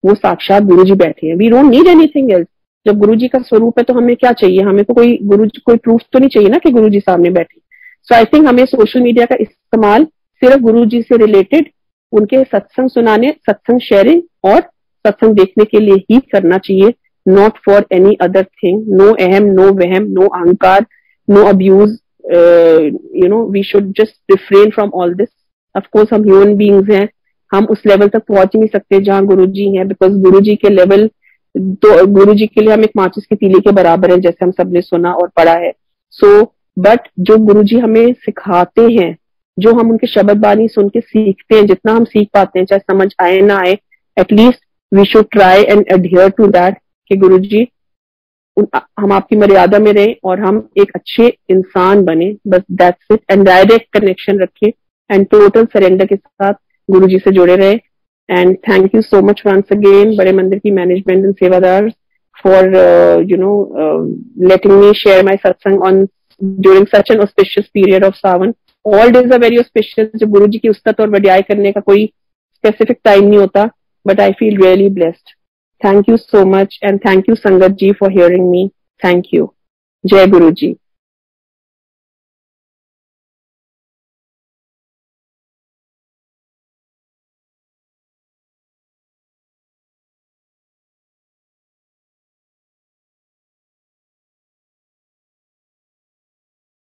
वो साक्षात गुरुजी बैठे हैं. We don't need anything else. जब गुरुजी का स्वरूप है तो हमें क्या चाहिए, हमें तो कोई प्रूफ तो नहीं चाहिए ना कि गुरुजी सामने बैठे. सो आई थिंक हमें सोशल मीडिया का इस्तेमाल सिर्फ गुरुजी से रिलेटेड उनके सत्संग सुनाने, सत्संग शेयरिंग और सत्संग देखने के लिए ही करना चाहिए, not for any other thing. No अहम, नो वहम, नो अहंकार, no abuse. We should just refrain from all this. Of course हम ह्यूमन बीइंग्स हैं, हम उस लेवल तक पहुंच ही नहीं सकते जहां गुरुजी हैं बिकॉज गुरुजी के लेवल तो गुरुजी के लिए हम एक माचिस की तीली के बराबर है जैसे हम सबने सुना और पढ़ा है. सो बट जो गुरुजी हमें सिखाते हैं, जो हम उनके शब्द बानी सुन के सीखते हैं, जितना हम सीख पाते हैं चाहे समझ आए ना आए, at least we should try and adhere to that कि गुरुजी हम आपकी मर्यादा में रहें और हम एक अच्छे इंसान बने, बस that's it. And direct connection रखें एंड टोटल सरेंडर के साथ गुरुजी से जुड़े रहे. And thank you so much once again बड़े मंदिर की management and sevadar for letting me share my satsang on during such an auspicious period of Sawan. All days are very auspicious. जब गुरु जी की उस्तत और वड्याई करने का कोई स्पेसिफिक टाइम नहीं होता. but I feel really blessed. Thank you so much, and thank you Sangat ji for hearing me. Thank you. Jai Guru ji.